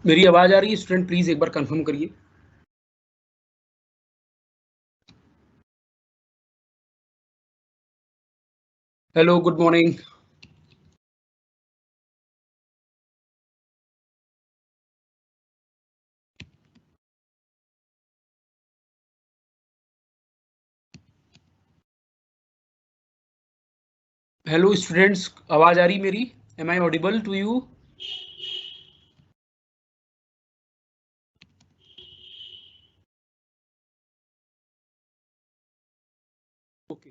मेरी आवाज आ रही है स्टूडेंट? प्लीज एक बार कंफर्म करिए। Hello, good morning. Hello students, आवाज आ रही मेरी? Am I audible to you? Okay,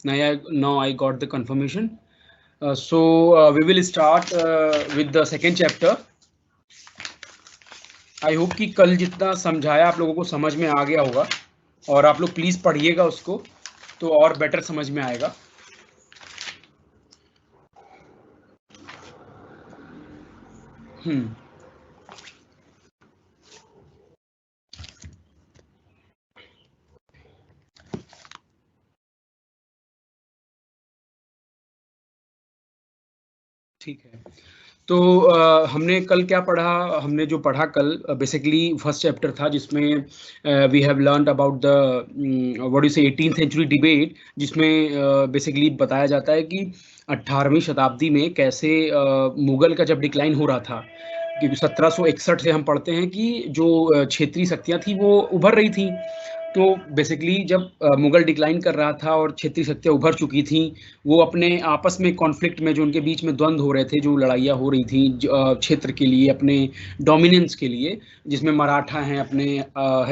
now I got the confirmation. So we will start with the second chapter. I hope कि कल जितना समझाया आप लोगों को समझ में आ गया होगा, और आप लोग प्लीज पढ़िएगा उसको, तो और बेटर समझ में आएगा। ठीक है, तो हमने कल क्या पढ़ा? हमने जो पढ़ा कल बेसिकली फर्स्ट चैप्टर था, जिसमें we have learned about the what you say 18th century debate, जिसमें बेसिकली बताया जाता है कि 18वीं शताब्दी में कैसे मुगल का जब डिक्लाइन हो रहा था, क्योंकि 1761 से हम पढ़ते हैं कि जो क्षेत्रीय शक्तियाँ थी वो उभर रही थी। तो बेसिकली जब मुगल डिक्लाइन कर रहा था और क्षेत्रीय शक्तियाँ उभर चुकी थी, वो अपने आपस में कॉन्फ्लिक्ट में, जो उनके बीच में द्वंद्व हो रहे थे, जो लड़ाइयाँ हो रही थी क्षेत्र के लिए, अपने डोमिनेंस के लिए, जिसमें मराठा हैं, अपने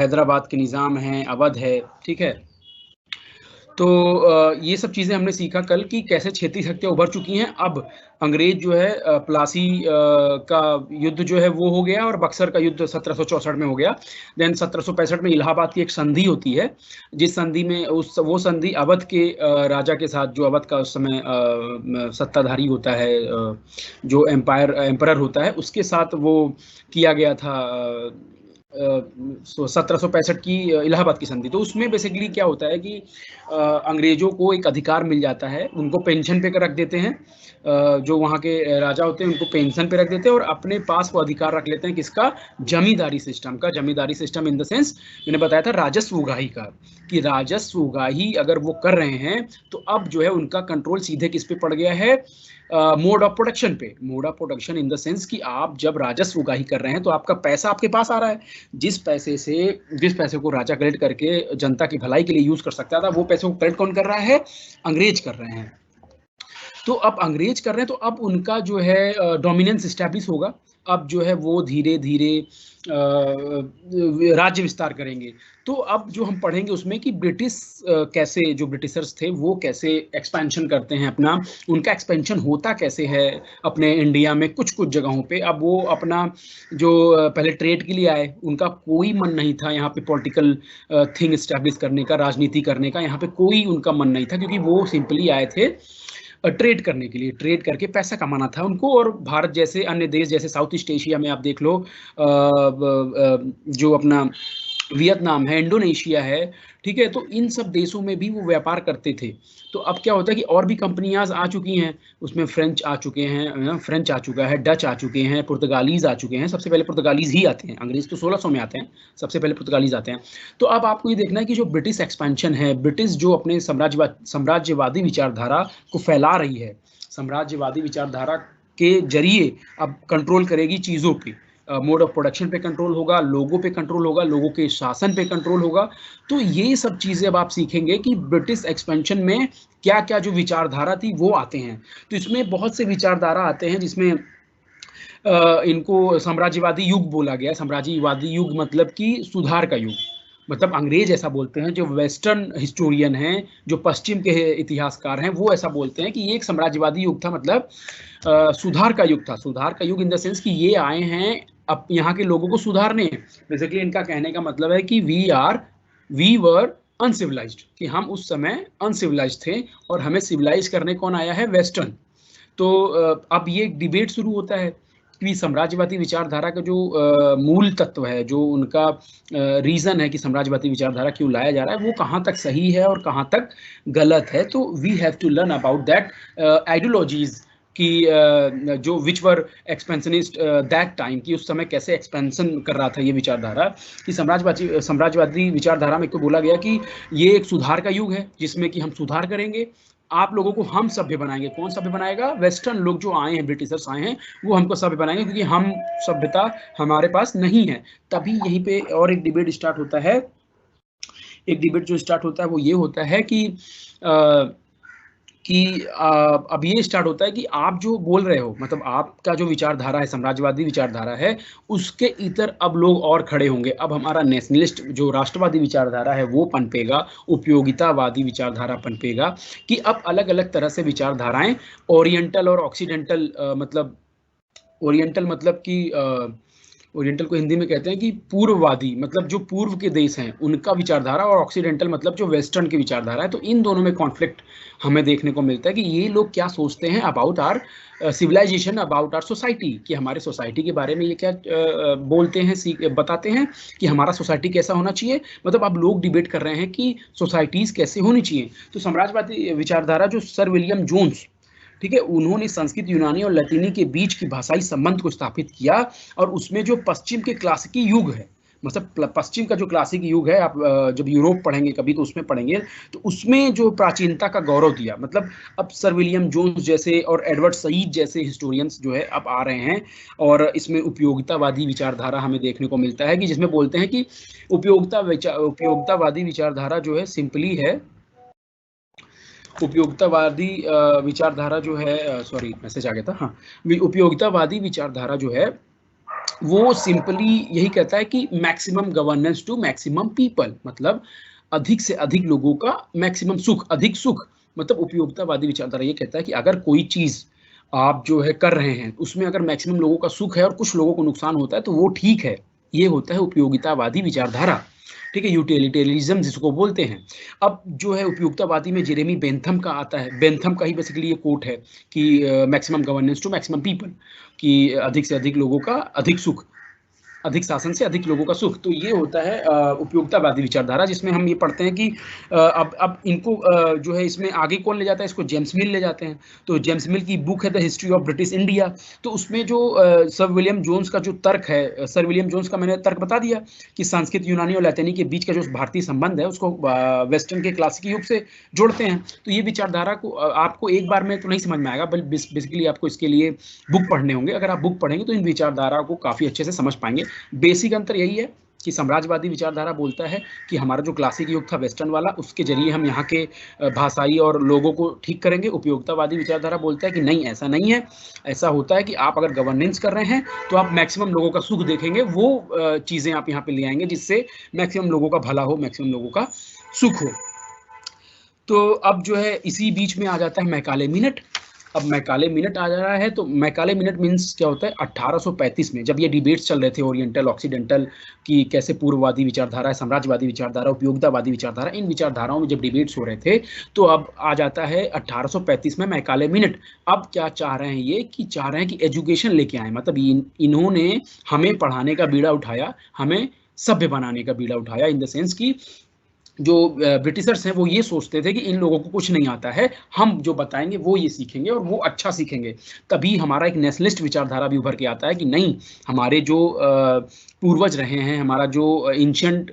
हैदराबाद के निज़ाम हैं, अवध है, ठीक है। तो ये सब चीज़ें हमने सीखा कल कि कैसे क्षेत्रीय शक्तियाँ उभर चुकी हैं। अब अंग्रेज जो है प्लासी का युद्ध जो है वो हो गया, और बक्सर का युद्ध 1764 में हो गया। देन 1765 में इलाहाबाद की एक संधि होती है, जिस संधि में वो संधि अवध के राजा के साथ, जो अवध का उस समय सत्ताधारी होता है, जो एम्परर होता है, उसके साथ वो किया गया था। 1765 की इलाहाबाद की संधि। तो उसमें बेसिकली क्या होता है कि अंग्रेजों को एक अधिकार मिल जाता है, उनको पेंशन पे रख देते हैं, जो वहाँ के राजा होते हैं उनको पेंशन पे रख देते हैं, और अपने पास वो अधिकार रख लेते हैं किसका? जमींदारी सिस्टम का। जमींदारी सिस्टम इन द सेंस, मैंने बताया था राजस्व उगाही का, कि राजस्व उगाही अगर वो कर रहे हैं तो अब जो है उनका कंट्रोल सीधे किस पे पड़ गया है? मोड ऑफ प्रोडक्शन पे। Mode of production in the sense कि आप जब राजस्व उगाही कर रहे हैं तो आपका पैसा आपके पास आ रहा है। जिस पैसे को राजा कलेक्ट करके जनता की भलाई के लिए यूज कर सकता था, वो पैसे को कलेक्ट कौन कर रहा है? अंग्रेज कर रहे हैं। तो अब अंग्रेज कर रहे हैं, तो अब उनका जो है डोमिनेंस स्टैब्लिश होगा। अब जो है वो धीरे धीरे राज्य विस्तार करेंगे। तो अब जो हम पढ़ेंगे उसमें कि ब्रिटिश कैसे, जो ब्रिटिशर्स थे वो कैसे एक्सपेंशन करते हैं अपना, उनका एक्सपेंशन होता कैसे है अपने इंडिया में कुछ कुछ जगहों पे। अब वो अपना जो पहले ट्रेड के लिए आए, उनका कोई मन नहीं था यहाँ पे पॉलिटिकल थिंग स्टैब्लिश करने का, राजनीति करने का, यहाँ पे कोई उनका मन नहीं था, क्योंकि वो सिंपली आए थे ट्रेड करने के लिए। ट्रेड करके पैसा कमाना था उनको, और भारत जैसे अन्य देश, जैसे साउथ ईस्ट एशिया में आप देख लो, जो अपना वियतनाम है, इंडोनेशिया है, ठीक है, तो इन सब देशों में भी वो व्यापार करते थे। तो अब क्या होता है कि और भी कंपनियां आ चुकी हैं, उसमें फ्रेंच आ चुके हैं, फ्रेंच आ चुका है, डच आ चुके हैं, पुर्तगालीज आ चुके हैं। सबसे पहले पुर्तगालीज ही आते हैं, अंग्रेज तो 1600 में आते हैं, सबसे पहले पुर्तगालीज आते हैं। तो अब आपको ये देखना है कि जो ब्रिटिश एक्सपेंशन है, ब्रिटिश जो अपने साम्राज्यवादी विचारधारा को फैला रही है, साम्राज्यवादी विचारधारा के जरिए अब कंट्रोल करेगी चीज़ों पे। मोड ऑफ प्रोडक्शन पे कंट्रोल होगा, लोगों पे कंट्रोल होगा, लोगों के शासन पे कंट्रोल होगा। तो ये सब चीज़ें अब आप सीखेंगे कि ब्रिटिश एक्सपेंशन में क्या क्या जो विचारधारा थी वो आते हैं। तो इसमें बहुत से विचारधारा आते हैं, जिसमें इनको साम्राज्यवादी युग बोला गया। साम्राज्यवादी युग मतलब कि सुधार का युग। मतलब अंग्रेज ऐसा बोलते हैं, जो वेस्टर्न हिस्टोरियन हैं, जो पश्चिम के इतिहासकार हैं, वो ऐसा बोलते हैं कि ये एक साम्राज्यवादी युग था, मतलब सुधार का युग था। सुधार का युग इन द सेंस कि ये आए हैं अब यहाँ के लोगों को सुधारने। बेसिकली इनका कहने का मतलब है कि वी वर अनसिविलाइज्ड, कि हम उस समय अनसिविलाइज्ड थे, और हमें सिविलाइज करने कौन आया है? वेस्टर्न। तो अब ये डिबेट शुरू होता है कि साम्राज्यवादी विचारधारा का जो मूल तत्व है, जो उनका रीज़न है कि साम्राज्यवादी विचारधारा क्यों लाया जा रहा है, वो कहाँ तक सही है और कहाँ तक गलत है। तो we have to learn about that ideologies कि जो which were expansionist that time, कि उस समय कैसे एक्सपेंशन कर रहा था ये विचारधारा, कि साम्राज्यवादी विचारधारा में को बोला गया कि ये एक सुधार का युग है जिसमें कि हम सुधार करेंगे, आप लोगों को हम सभ्य बनाएंगे। कौन सभ्य बनाएगा? वेस्टर्न लोग जो आए हैं, ब्रिटिशर्स आए हैं, वो हमको सभ्य बनाएंगे, क्योंकि हम सभ्यता हमारे पास नहीं है। तभी यहीं पे और एक डिबेट स्टार्ट होता है। एक डिबेट जो स्टार्ट होता है वो ये होता है अ, कि अब ये स्टार्ट होता है कि आप जो बोल रहे हो, मतलब आपका जो विचारधारा है, साम्राज्यवादी विचारधारा है, उसके इतर अब लोग और खड़े होंगे। अब हमारा नेशनलिस्ट जो राष्ट्रवादी विचारधारा है वो पनपेगा, उपयोगितावादी विचारधारा पनपेगा, कि अब अलग अलग तरह से विचारधाराएं, ओरिएंटल और ऑक्सीडेंटल, मतलब ओरिएंटल मतलब कि ओरिएंटल को हिंदी में कहते हैं कि पूर्ववादी, मतलब जो पूर्व के देश हैं उनका विचारधारा, और ऑक्सीडेंटल मतलब जो वेस्टर्न की विचारधारा है। तो इन दोनों में कॉन्फ्लिक्ट हमें देखने को मिलता है कि ये लोग क्या सोचते हैं about our civilization, about our society, कि हमारे सोसाइटी के बारे में ये क्या बोलते हैं, बताते हैं कि हमारा सोसाइटी कैसा होना चाहिए। मतलब अब लोग डिबेट कर रहे हैं कि सोसाइटीज़ कैसे होनी चाहिए। तो साम्राज्यवादी विचारधारा जो सर विलियम जोन्स, ठीक है, उन्होंने संस्कृत, यूनानी और लैटिनी के बीच की भाषाई संबंध को स्थापित किया। और उसमें जो पश्चिम के क्लासिकी युग है, मतलब पश्चिम का जो क्लासिक युग है, आप जब यूरोप पढ़ेंगे कभी तो उसमें पढ़ेंगे, तो उसमें जो प्राचीनता का गौरव दिया। मतलब अब सर विलियम जोन्स जैसे और एडवर्ड सईद जैसे हिस्टोरियंस जो है अब आ रहे हैं, और इसमें उपयोगितावादी विचारधारा हमें देखने को मिलता है, कि जिसमें बोलते हैं कि उपयोगितावादी विचारधारा जो है सिंपली है, उपयोगितावादी विचारधारा जो है, सॉरी मैसेज आ गया था, हाँ, उपयोगितावादी विचारधारा जो है वो सिंपली यही कहता है कि maximum governance to maximum people, मतलब अधिक से अधिक लोगों का मैक्सिमम सुख, अधिक सुख। मतलब उपयोगितावादी विचारधारा ये कहता है कि अगर कोई चीज आप जो है कर रहे हैं, उसमें अगर मैक्सिमम लोगों का सुख है और कुछ लोगों को नुकसान होता है तो वो ठीक है। ये होता है उपयोगितावादी विचारधारा, ठीक है, यूटिलिटेरिज्म जिसको बोलते हैं। अब जो है उपयोगितावादी में जेरेमी बेंथम का आता है, बेंथम का ही बेसिकली ये कोट है कि maximum governance to maximum people, कि अधिक से अधिक लोगों का अधिक सुख, अधिक शासन से अधिक लोगों का सुख। तो ये होता है उपयोगितावादी विचारधारा, जिसमें हम ये पढ़ते हैं कि अब इनको जो है इसमें आगे कौन ले जाता है, इसको जेम्स मिल ले जाते हैं। तो जेम्स मिल की बुक है the history of British India. तो उसमें जो सर विलियम जोन्स का जो तर्क है, सर विलियम जोन्स का मैंने तर्क बता दिया कि संस्कृत, यूनानी और लैटिनी के बीच का जो भारतीय संबंध है उसको वेस्टर्न के क्लासिक युग से जोड़ते हैं। तो ये विचारधारा को आपको एक बार में तो नहीं समझ में आएगा, बल्कि बेसिकली आपको इसके लिए बुक पढ़ने होंगे। अगर आप बुक पढ़ेंगे तो इन विचारधारा को काफ़ी अच्छे से समझ पाएंगे। बेसिक अंतर यही है कि साम्राज्यवादी विचारधारा बोलता है कि हमारा जो क्लासिक युग था वेस्टर्न वाला, उसके जरिए हम यहाँ के भाषाई और लोगों को ठीक करेंगे। उपयोगितावादी विचारधारा बोलता है कि नहीं, ऐसा नहीं है। ऐसा होता है कि आप अगर गवर्नेंस कर रहे हैं तो आप मैक्सिमम लोगों का सुख देखेंगे, वो चीज़ें आप यहाँ पे ले आएंगे जिससे मैक्सिमम लोगों का भला हो, मैक्सिमम लोगों का सुख हो। तो अब जो है इसी बीच में आ जाता है मैकाले मिनट। अब मैकाले मिनट आ जा रहा है, तो मैकाले मिनट मीन्स क्या होता है, 1835 में जब ये डिबेट्स चल रहे थे ओरिएंटल ऑक्सीडेंटल की कैसे पूर्ववादी विचारधारा है, साम्राज्यवादी विचारधारा, उपयोगितावादी विचारधारा, इन विचारधाराओं में जब डिबेट्स हो रहे थे, तो अब आ जाता है 1835 में मैकाले मिनट। अब क्या चाह रहे हैं ये, कि चाह रहे हैं कि एजुकेशन लेके आए, मतलब इन्होंने हमें पढ़ाने का बीड़ा उठाया, हमें सभ्य बनाने का बीड़ा उठाया, इन द सेंस की जो ब्रिटिशर्स हैं वो ये सोचते थे कि इन लोगों को कुछ नहीं आता है, हम जो बताएंगे वो ये सीखेंगे और वो अच्छा सीखेंगे। तभी हमारा एक नेशनलिस्ट विचारधारा भी उभर के आता है कि नहीं, हमारे जो पूर्वज रहे हैं, हमारा जो एंशिएंट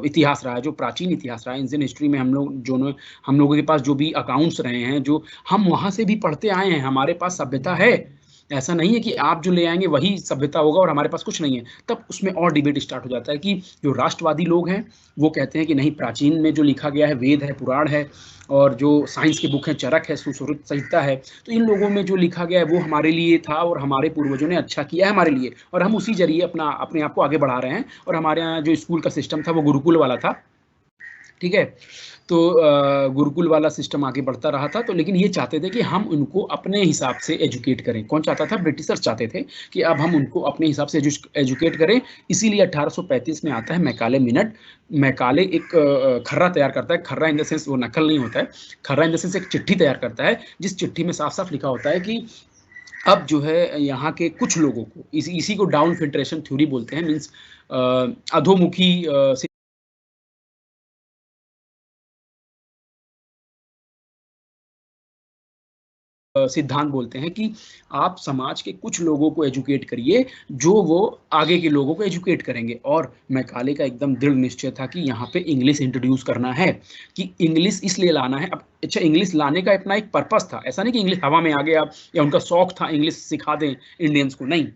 इतिहास रहा है, जो प्राचीन इतिहास रहा है, इंडियन हिस्ट्री में हम लोगों के पास जो भी अकाउंट्स रहे हैं, जो हम वहाँ से भी पढ़ते आए हैं, हमारे पास सभ्यता है। ऐसा नहीं है कि आप जो ले आएंगे वही सभ्यता होगा और हमारे पास कुछ नहीं है। तब उसमें और डिबेट स्टार्ट हो जाता है कि जो राष्ट्रवादी लोग हैं वो कहते हैं कि नहीं, प्राचीन में जो लिखा गया है, वेद है, पुराण है, और जो साइंस की बुक है, चरक है, सुश्रुत संहिता है, तो इन लोगों में जो लिखा गया है वो हमारे लिए था और हमारे पूर्वजों ने अच्छा किया है हमारे लिए, और हम उसी जरिए अपने आप को आगे बढ़ा रहे हैं। और हमारे यहाँ जो स्कूल का सिस्टम था वो गुरुकुल वाला था, ठीक है। तो गुरुकुल वाला सिस्टम आगे बढ़ता रहा था। तो लेकिन ये चाहते थे कि हम उनको अपने हिसाब से एजुकेट करें। कौन चाहता था? ब्रिटिशर्स चाहते थे कि अब हम उनको अपने हिसाब से एजुकेट करें। इसीलिए 1835 में आता है मैकाले मिनट। मैकाले एक खर्रा तैयार करता है। खर्रा इन द सेंस वो नकल नहीं होता है, खर्रा इन द सेंस एक चिट्ठी तैयार करता है, जिस चिट्ठी में साफ साफ लिखा होता है कि अब जो है यहाँ के कुछ लोगों को, इसी को डाउन फिल्ट्रेशन थ्योरी बोलते हैं, मीन्स अधोमुखी सिद्धांत बोलते हैं कि आप समाज के कुछ लोगों को एजुकेट करिए जो वो आगे के लोगों को एजुकेट करेंगे। और मैकाले का एकदम दृढ़ निश्चय था कि यहाँ पे इंग्लिश इंट्रोड्यूस करना है, कि इंग्लिश इसलिए लाना है। अब अच्छा, इंग्लिश लाने का अपना एक पर्पस था, ऐसा नहीं कि इंग्लिश हवा में आ गया या उनका शौक था इंग्लिश सिखा दें इंडियंस को, नहीं।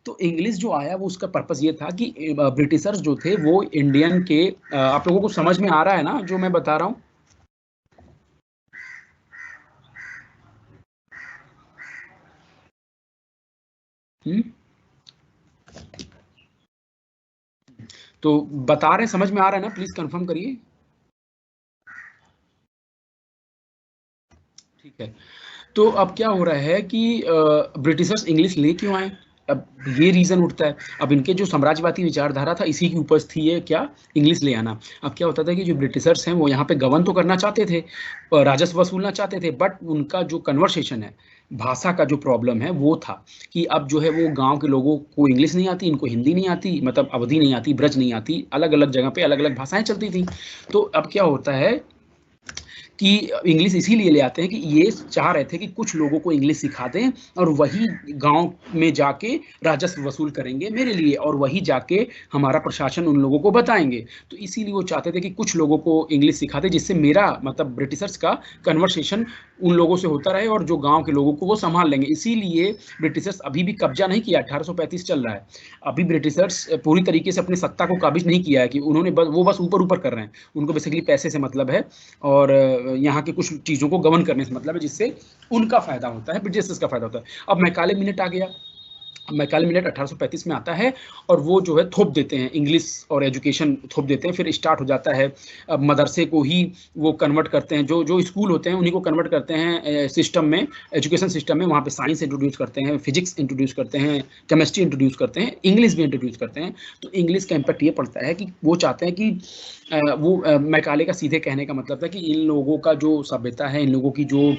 तो इंग्लिश जो आया वो उसका पर्पस ये था कि ब्रिटिशर्स जो थे वो इंडियन के आप लोगों को समझ में आ रहा है ना जो मैं बता रहा हूँ? तो बता रहे हैं, समझ में आ रहा है ना? प्लीज कंफर्म करिए। ठीक है। तो अब क्या हो रहा है कि ब्रिटिशर्स इंग्लिश ले क्यों आए? अब ये रीजन उठता है। अब इनके जो साम्राज्यवादी विचारधारा था इसी की उपज थी ये क्या, इंग्लिश ले आना। अब क्या होता था कि जो ब्रिटिशर्स हैं वो यहाँ पे गवर्न तो करना चाहते थे, राजस्व वसूलना चाहते थे, बट उनका जो कन्वर्सेशन है, भाषा का जो प्रॉब्लम है वो था कि अब जो है वो गांव के लोगों को इंग्लिश नहीं आती, इनको हिंदी नहीं आती, मतलब अवधी नहीं आती, ब्रज नहीं आती, अलग अलग जगह पे अलग अलग भाषाएं चलती थी। तो अब क्या होता है कि इंग्लिश इसीलिए ले आते हैं कि ये चाह रहे थे कि कुछ लोगों को इंग्लिश सिखा दें और वही गांव में जाके राजस्व वसूल करेंगे मेरे लिए, और वही जाके हमारा प्रशासन उन लोगों को बताएंगे। तो इसीलिए वो चाहते थे कि कुछ लोगों को इंग्लिश सिखाते जिससे मेरा मतलब ब्रिटिशर्स का कन्वर्सेशन उन लोगों से होता रहे और जो गांव के लोगों को वो संभाल लेंगे। इसीलिए ब्रिटिशर्स अभी भी कब्जा नहीं किया, 1835 चल रहा है, अभी ब्रिटिशर्स पूरी तरीके से अपनी सत्ता को काबिज नहीं किया है, कि उन्होंने बस ऊपर ऊपर कर रहे हैं। उनको बेसिकली पैसे से मतलब है और यहाँ के कुछ चीज़ों को गवर्न करने से मतलब है, जिससे उनका फायदा होता है, ब्रिटिशर्स का फायदा होता है। अब मैकाले मिनट आ गया। मैकाले मिनट 1835 में आता है और वो जो है थोप देते हैं इंग्लिश और एजुकेशन थोप देते हैं। फिर स्टार्ट हो जाता है, अब मदरसे को ही वो कन्वर्ट करते हैं, जो जो स्कूल होते हैं उन्हीं को कन्वर्ट करते हैं सिस्टम में, एजुकेशन सिस्टम में। वहाँ पे साइंस इंट्रोड्यूस करते हैं, फिजिक्स इंट्रोड्यूस करते हैं, केमिस्ट्री इंट्रोड्यूस करते हैं, इंग्लिश भी इंट्रोड्यूस करते हैं। तो इंग्लिश का इम्पैक्ट ये पड़ता है कि वो चाहते हैं कि मैकाले का सीधे कहने का मतलब था कि इन लोगों का जो सभ्यता है, इन लोगों की जो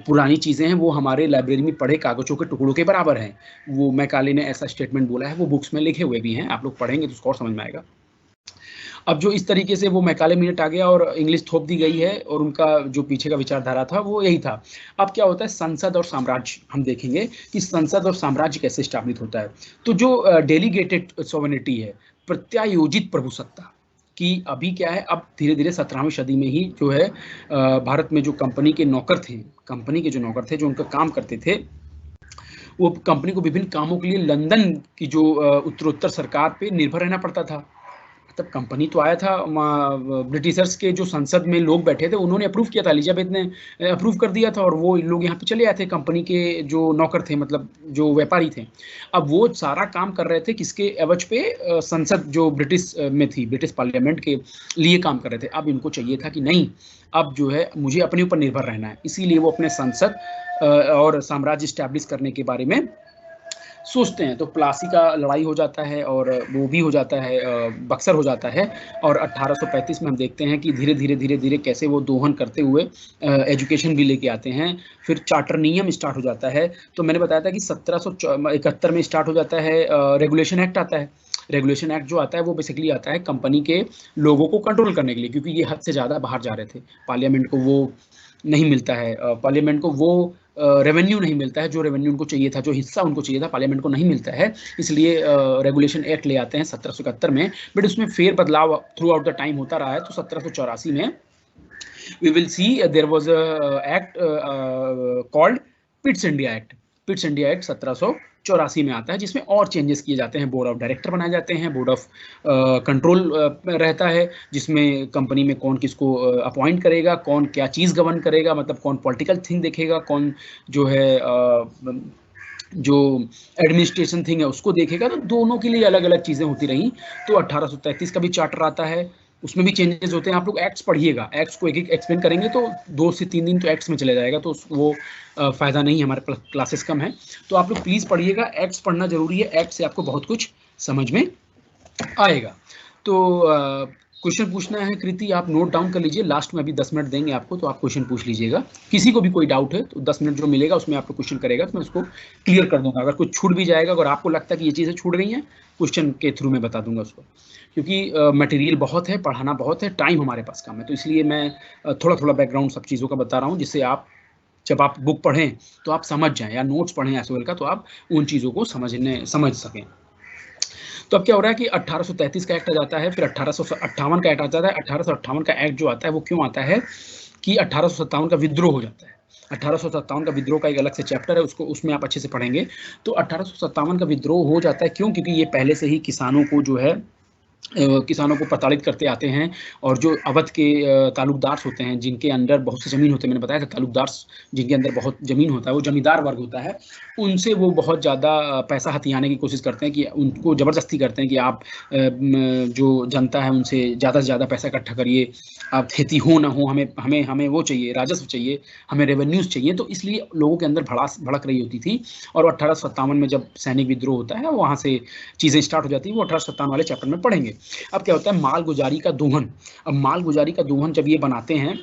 पुरानी चीज़ें हैं वो हमारे लाइब्रेरी में पढ़े कागज़ों के टुकड़ों के बराबर हैं। वो मैकाले ने ऐसा स्टेटमेंट बोला है, वो बुक्स में लिखे हुए भी हैं, आप लोग पढ़ेंगे तो उसको और समझ में आएगा। अब जो इस तरीके से वो मैकाले मिनट आ गया और इंग्लिश थोप दी गई है और उनका जो पीछे का विचारधारा था वो यही था। अब क्या होता है, संसद और साम्राज्य हम देखेंगे कि संसद और साम्राज्य कैसे स्टाब्लिश होता है। तो जो डेलीगेटेड सोवेनिटी है, प्रत्यायोजित प्रभुसत्ता कि अभी क्या है, अब धीरे धीरे 17वीं सदी में ही जो है भारत में जो कंपनी के नौकर थे, कंपनी के जो नौकर थे जो उनका काम करते थे, वो कंपनी को विभिन्न कामों के लिए लंदन की जो उत्तरोत्तर सरकार पे निर्भर रहना पड़ता था। तब कंपनी तो आया था, ब्रिटिशर्स के जो संसद में लोग बैठे थे उन्होंने अप्रूव किया था, एलिजाबेथ ने अप्रूव कर दिया था और वो लोग यहाँ पे चले आए थे, कंपनी के जो नौकर थे, मतलब जो व्यापारी थे। अब वो सारा काम कर रहे थे किसके एवज पे, संसद जो ब्रिटिश में थी, ब्रिटिश पार्लियामेंट के लिए काम कर रहे थे। अब इनको चाहिए था कि नहीं, अब जो है मुझे अपने ऊपर निर्भर रहना है, इसीलिए वो अपने संसद और साम्राज्य स्टैब्लिश करने के बारे में सोचते हैं। तो प्लासी का लड़ाई हो जाता है और वो भी हो जाता है, बक्सर हो जाता है। और 1835 में हम देखते हैं कि धीरे धीरे धीरे धीरे कैसे वो दोहन करते हुए एजुकेशन भी लेके आते हैं। फिर चार्टर नियम स्टार्ट हो जाता है। तो मैंने बताया था कि 1771 में स्टार्ट हो जाता है, रेगुलेशन एक्ट आता है। रेगुलेशन एक्ट जो आता है वो बेसिकली आता है कंपनी के लोगों को कंट्रोल करने के लिए, क्योंकि ये हद से ज़्यादा बाहर जा रहे थे। पार्लियामेंट को वो नहीं मिलता है, पार्लियामेंट को वो रेवेन्यू नहीं मिलता है जो रेवेन्यू उनको चाहिए था, जो हिस्सा उनको चाहिए था, पार्लियामेंट को नहीं मिलता है। इसलिए रेगुलेशन एक्ट ले आते हैं 1771 में, बट उसमें फेर बदलाव थ्रू आउट द टाइम होता रहा है। तो 1784 में we will see there was a act called Pitt's India act. Pitt's India act 1784 में आता है, जिसमें और चेंजेस किए जाते हैं, बोर्ड ऑफ डायरेक्टर बनाए जाते हैं, बोर्ड ऑफ कंट्रोल रहता है, जिसमें कंपनी में कौन किसको अपॉइंट करेगा, कौन क्या चीज़ गवर्न करेगा, मतलब कौन पॉलिटिकल थिंग देखेगा, कौन जो है जो एडमिनिस्ट्रेशन थिंग है उसको देखेगा। तो दोनों के लिए अलग अलग चीज़ें होती रहीं। तो 1833 का भी चार्टर आता है, उसमें भी चेंजेस होते हैं। आप लोग एक्ट्स पढ़िएगा, एक्ट्स को एक एक एक्सप्लेन करेंगे तो 2 से 3 दिन तो एक्ट्स में चले जाएगा, तो वो फ़ायदा नहीं है, हमारे क्लासेस कम है। तो आप लोग प्लीज़ पढ़िएगा, एक्ट्स पढ़ना जरूरी है, एक्ट से आपको बहुत कुछ समझ में आएगा। तो क्वेश्चन पूछना है कृति, आप नोट डाउन कर लीजिए, लास्ट में अभी 10 मिनट देंगे आपको, तो आप क्वेश्चन पूछ लीजिएगा। किसी को भी कोई डाउट है तो 10 मिनट जो मिलेगा उसमें आपको क्वेश्चन करेगा, तो मैं उसको क्लियर कर दूंगा। अगर कुछ छूट भी जाएगा, अगर आपको लगता है कि ये चीज़ें छूट गई हैं, क्वेश्चन के थ्रू मैं बता दूंगा उसको, क्योंकि मटेरियल बहुत है, पढ़ाना बहुत है, टाइम हमारे पास कम है। तो इसलिए मैं थोड़ा थोड़ा बैकग्राउंड सब चीज़ों का बता रहा हूँ, जिससे आप जब आप बुक पढ़ें तो आप समझ जाएं, या नोट्स पढ़ें एसओएल का, तो आप उन चीज़ों को समझ सकें। तो अब क्या हो रहा है कि 1833 का एक्ट आ जाता है, फिर 1858 का एक्ट आ जाता है। 1858 का एक्ट जो आता है वो क्यों आता है कि 1857 का विद्रोह हो जाता है। 1857 का विद्रोह का एक अलग से चैप्टर है, उसको उसमें आप अच्छे से पढ़ेंगे। तो 1857 का विद्रोह हो जाता है क्यों? क्योंकि ये पहले से ही किसानों को जो है किसानों को प्रताड़ित करते आते हैं, और जो अवध के तालुकदार होते हैं, जिनके अंडर बहुत सी ज़मीन होती है, मैंने बताया था तालुकदार जिनके अंदर बहुत ज़मीन होता है, वो जमींदार वर्ग होता है, उनसे वो बहुत ज़्यादा पैसा हथियाने की कोशिश करते हैं, कि उनको ज़बरदस्ती करते हैं कि आप जो जनता है उनसे ज़्यादा से ज़्यादा पैसा इकट्ठा करिए, आप खेती हो ना हो, हमें हमें हमें वो चाहिए, राजस्व चाहिए, हमें रेवेन्यूज़ चाहिए। तो इसलिए लोगों के अंदर भड़ास भड़क रही होती थी, और 1857 में जब सैनिक विद्रोह होता है, वहाँ से चीज़ें स्टार्ट हो जाती हैं, वो 1857 वाले चैप्टर में पढ़ेंगे। अब क्या होता है, मालगुजारी का दोहन। अब मालगुजारी का दोहन जब ये बनाते हैं,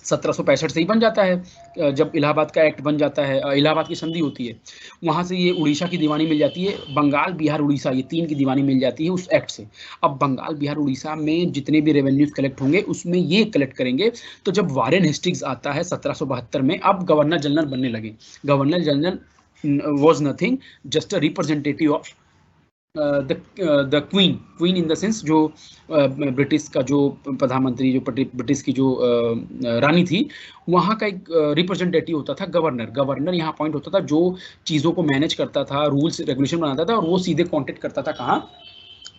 1765 से ही बन जाता है, जब इलाहाबाद का एक्ट बन जाता है, इलाहाबाद की संधि होती है, वहाँ से ये उड़ीसा की दीवानी मिल जाती है, बंगाल, बिहार, उड़ीसा, ये 3 की दीवानी मिल जाती है उस एक्ट से। अब बंगाल, बिहार, उड़ीसा में जितने भी रेवेन्यूज़ कलेक्ट होंगे, उसमें ये कलेक्ट करेंगे। तो जब वारेन हेस्टिंग्स आता है 1772 में, अब गवर्नर जनरल बनने लगे। Governor general was nothing, just a representative of the queen in the sense, जो ब्रिटिश का जो प्रधानमंत्री, जो ब्रिटिश की जो रानी थी, वहाँ का एक रिप्रेजेंटेटिव होता था गवर्नर। गवर्नर यहाँ अपॉइंट होता था, जो चीज़ों को मैनेज करता था, रूल्स रेगुलेशन बनाता था, और वो सीधे कॉन्टेक्ट करता था कहाँ?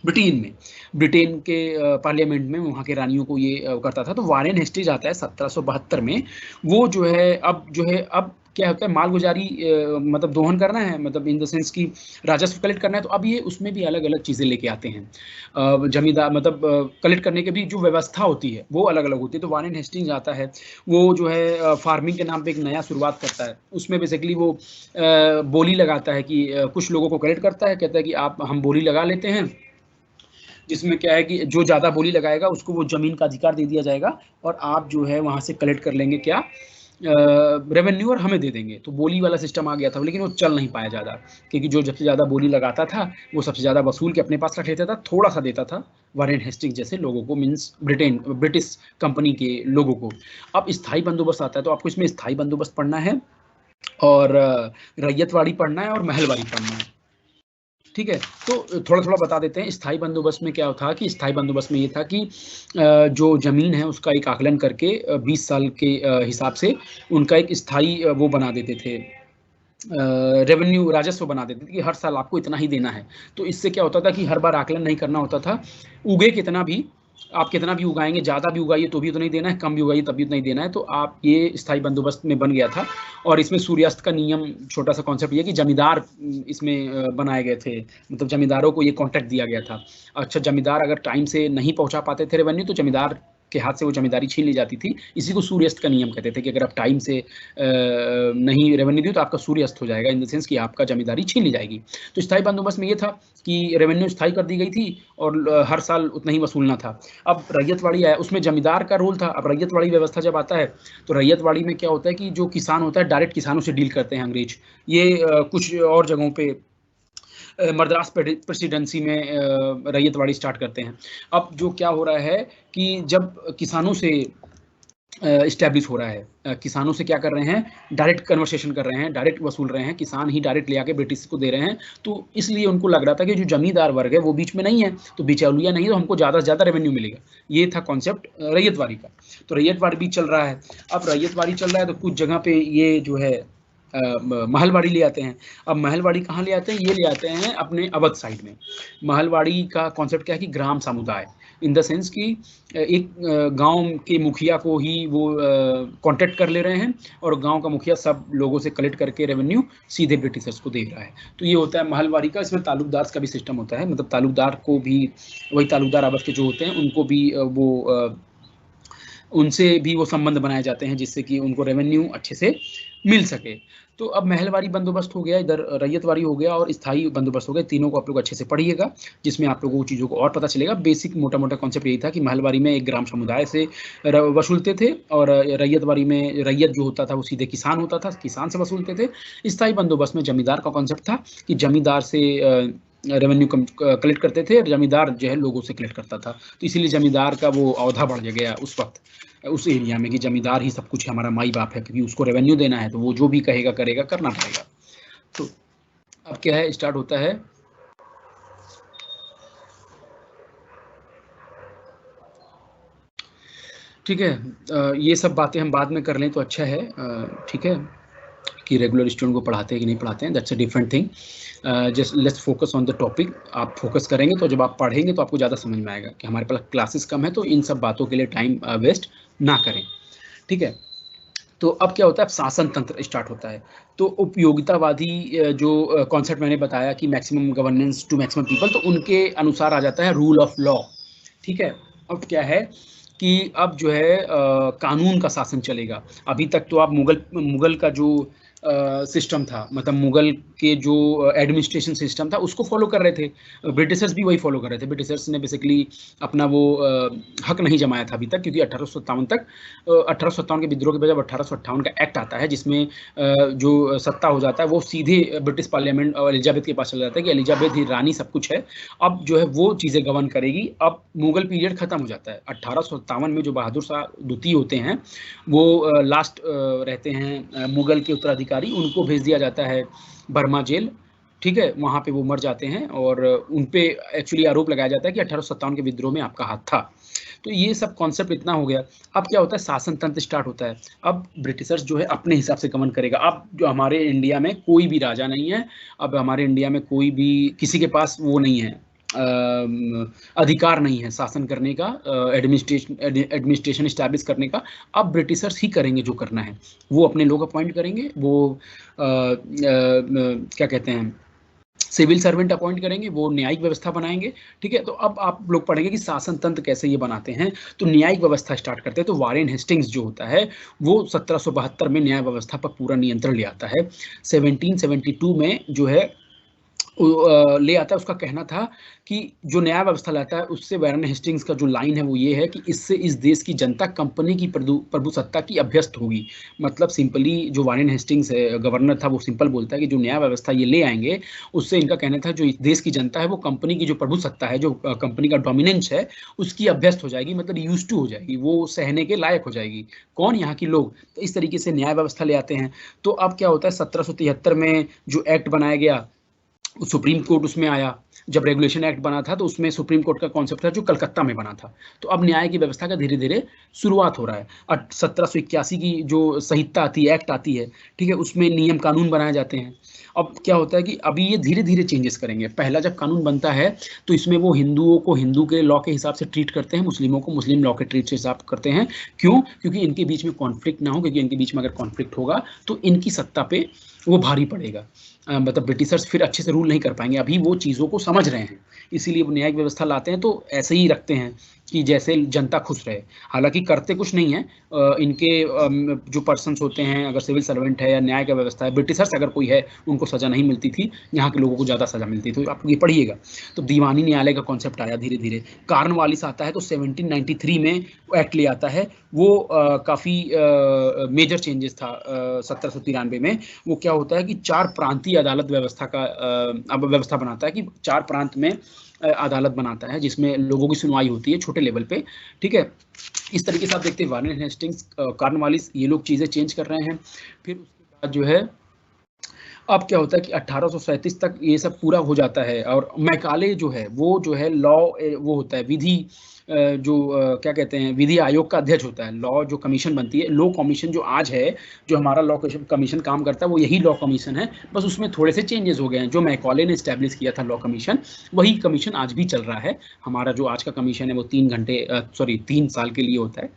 ब्रिटेन में। ब्रिटेन के पार्लियामेंट में वहाँ के रानियों को ये करता था। तो वारेन हेस्टिंग्स आता है 1772 में, वो जो है अब क्या होता है, मालगुजारी मतलब दोहन करना है, मतलब इन द सेंस कि राजस्व कलेक्ट करना है, तो अब ये उसमें भी अलग अलग चीज़ें लेके आते हैं। जमींदार मतलब कलेक्ट करने की भी जो व्यवस्था होती है वो अलग अलग होती है। तो वारेन हेस्टिंग्स आता है, वो जो है फार्मिंग के नाम पे एक नया शुरुआत करता है। उसमें बेसिकली वो बोली लगाता है कि कुछ लोगों को कलेक्ट करता है, कहता है कि आप हम बोली लगा लेते हैं, जिसमें क्या है कि जो ज़्यादा बोली लगाएगा उसको वो ज़मीन का अधिकार दे दिया जाएगा, और आप जो है वहाँ से कलेक्ट कर लेंगे क्या, रेवेन्यू, और हमें दे देंगे। तो बोली वाला सिस्टम आ गया था, लेकिन वो चल नहीं पाया ज़्यादा, क्योंकि जो सबसे ज़्यादा बोली लगाता था वो सबसे ज़्यादा वसूल के अपने पास रख लेता था, थोड़ा सा देता था वारेन हेस्टिंग्स जैसे लोगों को, मीन्स ब्रिटिश कंपनी के लोगों को। अब स्थायी बंदोबस्त आता है, तो आपको इसमें स्थायी बंदोबस्त पढ़ना है, और रैयतवाड़ी पढ़ना है, और महलवाड़ी पढ़ना है। ठीक है, तो थोड़ा-थोड़ा बता देते हैं। स्थायी बंदोबस्त में क्या था कि स्थायी बंदोबस्त में ये था कि जो ज़मीन है उसका एक आकलन करके 20 साल के हिसाब से उनका एक स्थायी वो बना देते थे, रेवेन्यू राजस्व बना देते थे कि हर साल आपको इतना ही देना है। तो इससे क्या होता था कि हर बार आकलन नहीं करना होता था, उगे कितना भी, आप कितना भी उगाएँगे, ज़्यादा भी उगाइए तो भी उतना ही देना है, कम भी उगाइए तब भी उतना ही देना है। तो आप ये स्थायी बंदोबस्त में बन गया था। और इसमें सूर्यास्त का नियम, छोटा-सा कॉन्सेप्ट ये कि जमींदार इसमें बनाए गए थे, मतलब जमींदारों को ये कॉन्ट्रैक्ट दिया गया था। अच्छा, जमींदार अगर टाइम से नहीं पहुँचा पाते थे रेवेन्यू, तो जमींदार के हाथ से वो जमींदारी छीन ली जाती थी। इसी को सूर्यास्त का नियम कहते थे, कि अगर आप टाइम से नहीं रेवेन्यू दिए तो आपका सूर्यास्त हो जाएगा, इन द सेंस कि आपका जमींदारी छीन ली जाएगी। तो स्थायी बंदोबस्त में ये था कि रेवेन्यू स्थायी कर दी गई थी, और हर साल उतना ही वसूलना था। अब रैयतवाड़ी आया, उसमें जमींदार का रोल था। अब रैयतवाड़ी व्यवस्था जब आता है, तो रैयतवाड़ी में क्या होता है कि जो किसान होता है डायरेक्ट किसानों से डील करते हैं अंग्रेज। ये कुछ और जगहों पे मद्रास प्रेसिडेंसी में रैयतवाड़ी स्टार्ट करते हैं। अब जो क्या हो रहा है कि जब किसानों से इस्टेब्लिश हो रहा है, किसानों से क्या कर रहे हैं, डायरेक्ट कन्वर्सेशन कर रहे हैं, डायरेक्ट वसूल रहे हैं, किसान ही डायरेक्ट ले आके ब्रिटिश को दे रहे हैं। तो इसलिए उनको लग रहा था कि जो जमींदार वर्ग है वो बीच में नहीं है, तो बिचौलिया नहीं, तो हमको ज़्यादा से ज़्यादा रेवेन्यू मिलेगा। ये था कॉन्सेप्ट रैयतवाड़ी का। तो रैयतवाड़ी भी चल रहा है। अब रैयतवाड़ी चल रहा है तो कुछ जगह पे ये जो है महलवाड़ी ले आते हैं। अब महलवाड़ी कहाँ ले आते हैं, ये ले आते हैं अपने अवध साइड में। महलवाड़ी का कॉन्सेप्ट क्या है कि ग्राम समुदाय, इन द सेंस कि एक गांव के मुखिया को ही वो कॉन्टेक्ट कर ले रहे हैं, और गांव का मुखिया सब लोगों से कलेक्ट करके रेवेन्यू सीधे ब्रिटिशर्स को दे रहा है। तो ये होता है महलवाड़ी का। इसमें तालुकदार का भी सिस्टम होता है, मतलब तालुकदार को भी, वही तालुकदार अवध के जो होते हैं उनको भी उनसे भी वो संबंध बनाए जाते हैं, जिससे कि उनको रेवेन्यू अच्छे से मिल सके। तो अब महलवाड़ी बंदोबस्त हो गया, इधर रैयतवाड़ी हो गया, और स्थायी बंदोबस्त हो गया। तीनों को आप लोग अच्छे से पढ़िएगा, जिसमें आप लोगों को चीज़ों को और पता चलेगा। बेसिक मोटा-मोटा कॉन्सेप्ट यही था कि महलवाड़ी में एक ग्राम समुदाय से वसूलते थे, और रैयतवाड़ी में रैयत जो होता था वो सीधे किसान होता था, किसान से वसूलते थे। स्थायी बंदोबस्त में जमींदार का कॉन्सेप्ट था कि जमींदार से रेवेन्यू कलेक्ट करते थे, और जमींदार जो है लोगों से कलेक्ट करता था। तो इसीलिए जमींदार का वो औहदा बढ़ गया उस वक्त। उस एरिया में कि जमींदार ही सब कुछ है, हमारा माई बाप है, क्योंकि उसको रेवेन्यू देना है, तो वो जो भी कहेगा करेगा, करना पड़ेगा। तो अब क्या है, स्टार्ट होता है। ठीक है, ये सब बातें हम बाद में कर लें तो अच्छा है। ठीक है, कि रेगुलर स्टूडेंट को पढ़ाते हैं कि नहीं पढ़ाते हैं, that's a different thing. Just let's focus on the topic. आप फोकस करेंगे तो जब आप पढ़ेंगे तो आपको ज़्यादा समझ में आएगा कि हमारे पास क्लासेस कम है, तो इन सब बातों के लिए टाइम वेस्ट ना करें। ठीक है, तो अब क्या होता है, अब शासन तंत्र स्टार्ट होता है। तो उपयोगितावादी जो कॉन्सेप्ट मैंने बताया कि maximum governance to maximum people, तो उनके अनुसार आ जाता है रूल ऑफ लॉ। ठीक है, अब क्या है कि अब जो है कानून का शासन चलेगा। अभी तक तो आप मुगल का जो सिस्टम था, मतलब मुगल के जो एडमिनिस्ट्रेशन सिस्टम था उसको फॉलो कर रहे थे, ब्रिटिशर्स भी वही फॉलो कर रहे थे। ब्रिटिशर्स ने बेसिकली अपना वो हक नहीं जमाया था अभी तक, क्योंकि 1857 तक 1857 के विद्रोह के बाद जब 1858 का एक्ट आता है जिसमें जो सत्ता हो जाता है वो सीधे ब्रिटिश पार्लियामेंट और एलिजाबेथ के पास चला जाता है कि एलिजाबेथ ही रानी सब कुछ है, अब जो है वो चीज़ें गवर्न करेगी। अब मुगल पीरियड खत्म हो जाता है 1857 में। जो बहादुर शाह द्वितीय होते हैं वो लास्ट रहते हैं मुगल के उत्तराधिकारी, उनको भेज दिया जाता है बर्मा जेल। ठीक है, वहाँ पे वो मर जाते हैं और उन पे एक्चुअली आरोप लगाया जाता है कि 1857 के विद्रोह में आपका हाथ था। तो ये सब कॉन्सेप्ट इतना हो गया। अब क्या होता है, शासन तंत्र स्टार्ट होता है। अब ब्रिटिशर्स जो है अपने हिसाब से गवर्न करेगा। अब जो हमारे इंडिया में कोई भी राजा नहीं है, अब हमारे इंडिया में कोई भी किसी के पास वो नहीं है, अधिकार नहीं है शासन करने का, एडमिनिस्ट्रेशन इस्टेब्लिश करने का। अब ब्रिटिशर्स ही करेंगे जो करना है, वो अपने लोग अपॉइंट करेंगे, वो क्या कहते हैं, सिविल सर्वेंट अपॉइंट करेंगे, वो न्यायिक व्यवस्था बनाएंगे। ठीक है, तो अब आप लोग पढ़ेंगे कि शासन तंत्र कैसे ये बनाते हैं। तो न्यायिक व्यवस्था स्टार्ट करते हैं। तो वारेन हेस्टिंग्स जो होता है वो 1772 में न्याय व्यवस्था पर पूरा नियंत्रण ले आता है। 1772 में जो है ले आता है। उसका कहना था कि जो न्याय व्यवस्था लाता है उससे वारेन हेस्टिंग्स का जो लाइन है वो ये है कि इससे इस देश की जनता कंपनी की प्रभुसत्ता की अभ्यस्त होगी। मतलब सिंपली जो वारेन हेस्टिंग्स है गवर्नर था, वो सिंपल बोलता है कि जो न्याय व्यवस्था ये ले आएंगे उससे इनका कहना था जो इस देश की जनता है वो कंपनी की जो प्रभुसत्ता है, जो कंपनी का डोमिनेंस है, उसकी अभ्यस्त हो जाएगी, मतलब यूज टू हो जाएगी, वो सहने के लायक हो जाएगी। कौन? यहाँ की लोग। तो इस तरीके से न्याय व्यवस्था ले आते हैं। तो अब क्या होता है, 1773 में जो एक्ट बनाया गया, सुप्रीम कोर्ट उसमें आया। जब रेगुलेशन एक्ट बना था तो उसमें सुप्रीम कोर्ट का कॉन्सेप्ट था जो कलकत्ता में बना था। तो अब न्याय की व्यवस्था का धीरे धीरे शुरुआत हो रहा है। 1781 की जो संहिता आती है, एक्ट आती है, ठीक है, उसमें नियम कानून बनाए जाते हैं। अब क्या होता है कि अभी ये धीरे धीरे चेंजेस करेंगे। पहला जब कानून बनता है तो इसमें वो हिंदुओं को हिंदू के लॉ के हिसाब से ट्रीट करते हैं, मुस्लिमों को मुस्लिम लॉ के ट्रीट से हिसाब करते हैं। क्यों? क्योंकि इनके बीच में कॉन्फ्लिक्ट ना हो, क्योंकि इनके बीच में अगर कॉन्फ्लिक्ट होगा तो इनकी सत्ता पे वो भारी पड़ेगा। मतलब ब्रिटिशर्स फिर अच्छे से रूल नहीं कर पाएंगे। अभी वो चीज़ों को समझ रहे हैं, इसीलिए वो न्यायिक व्यवस्था लाते हैं। तो ऐसे ही रखते हैं कि जैसे जनता खुश रहे। हालांकि करते कुछ नहीं है। इनके जो पर्सन्स होते हैं, अगर सिविल सर्वेंट है या न्याय का व्यवस्था है, ब्रिटिशर्स अगर कोई है उनको सज़ा नहीं मिलती थी, यहाँ के लोगों को ज़्यादा सज़ा मिलती थी। तो आप ये पढ़िएगा। तो दीवानी न्यायालय का कॉन्सेप्ट आया धीरे धीरे। कार्नवालिस आता है तो 1793 में एक्ट ले आता है। वो काफ़ी मेजर चेंजेस था 1793 में। वो क्या होता है कि 4 प्रांतीय अदालत व्यवस्था का अब व्यवस्था बनाता है कि 4 प्रांत में अदालत बनाता है जिसमें लोगों की सुनवाई होती है छोटे लेवल पे। ठीक है, इस तरीके से आप देखते हैं वारेन हेस्टिंग्स, कार्नवालिस, ये लोग चीज़ें चेंज कर रहे हैं। फिर उसके बाद जो है अब क्या होता है कि 1837 तक ये सब पूरा हो जाता है। और मैकाले जो है वो जो है लॉ, वो होता है विधि, जो क्या कहते हैं, विधि आयोग का अध्यक्ष होता है। लॉ जो कमीशन बनती है, लॉ कमीशन जो आज है, जो हमारा लॉ कमीशन काम करता है वो यही लॉ कमीशन है, बस उसमें थोड़े से चेंजेस हो गए हैं। जो मैकाले ने इस्टेब्लिश किया था लॉ कमीशन, वही कमीशन आज भी चल रहा है। हमारा जो आज का कमीशन है वो 3 साल के लिए होता है।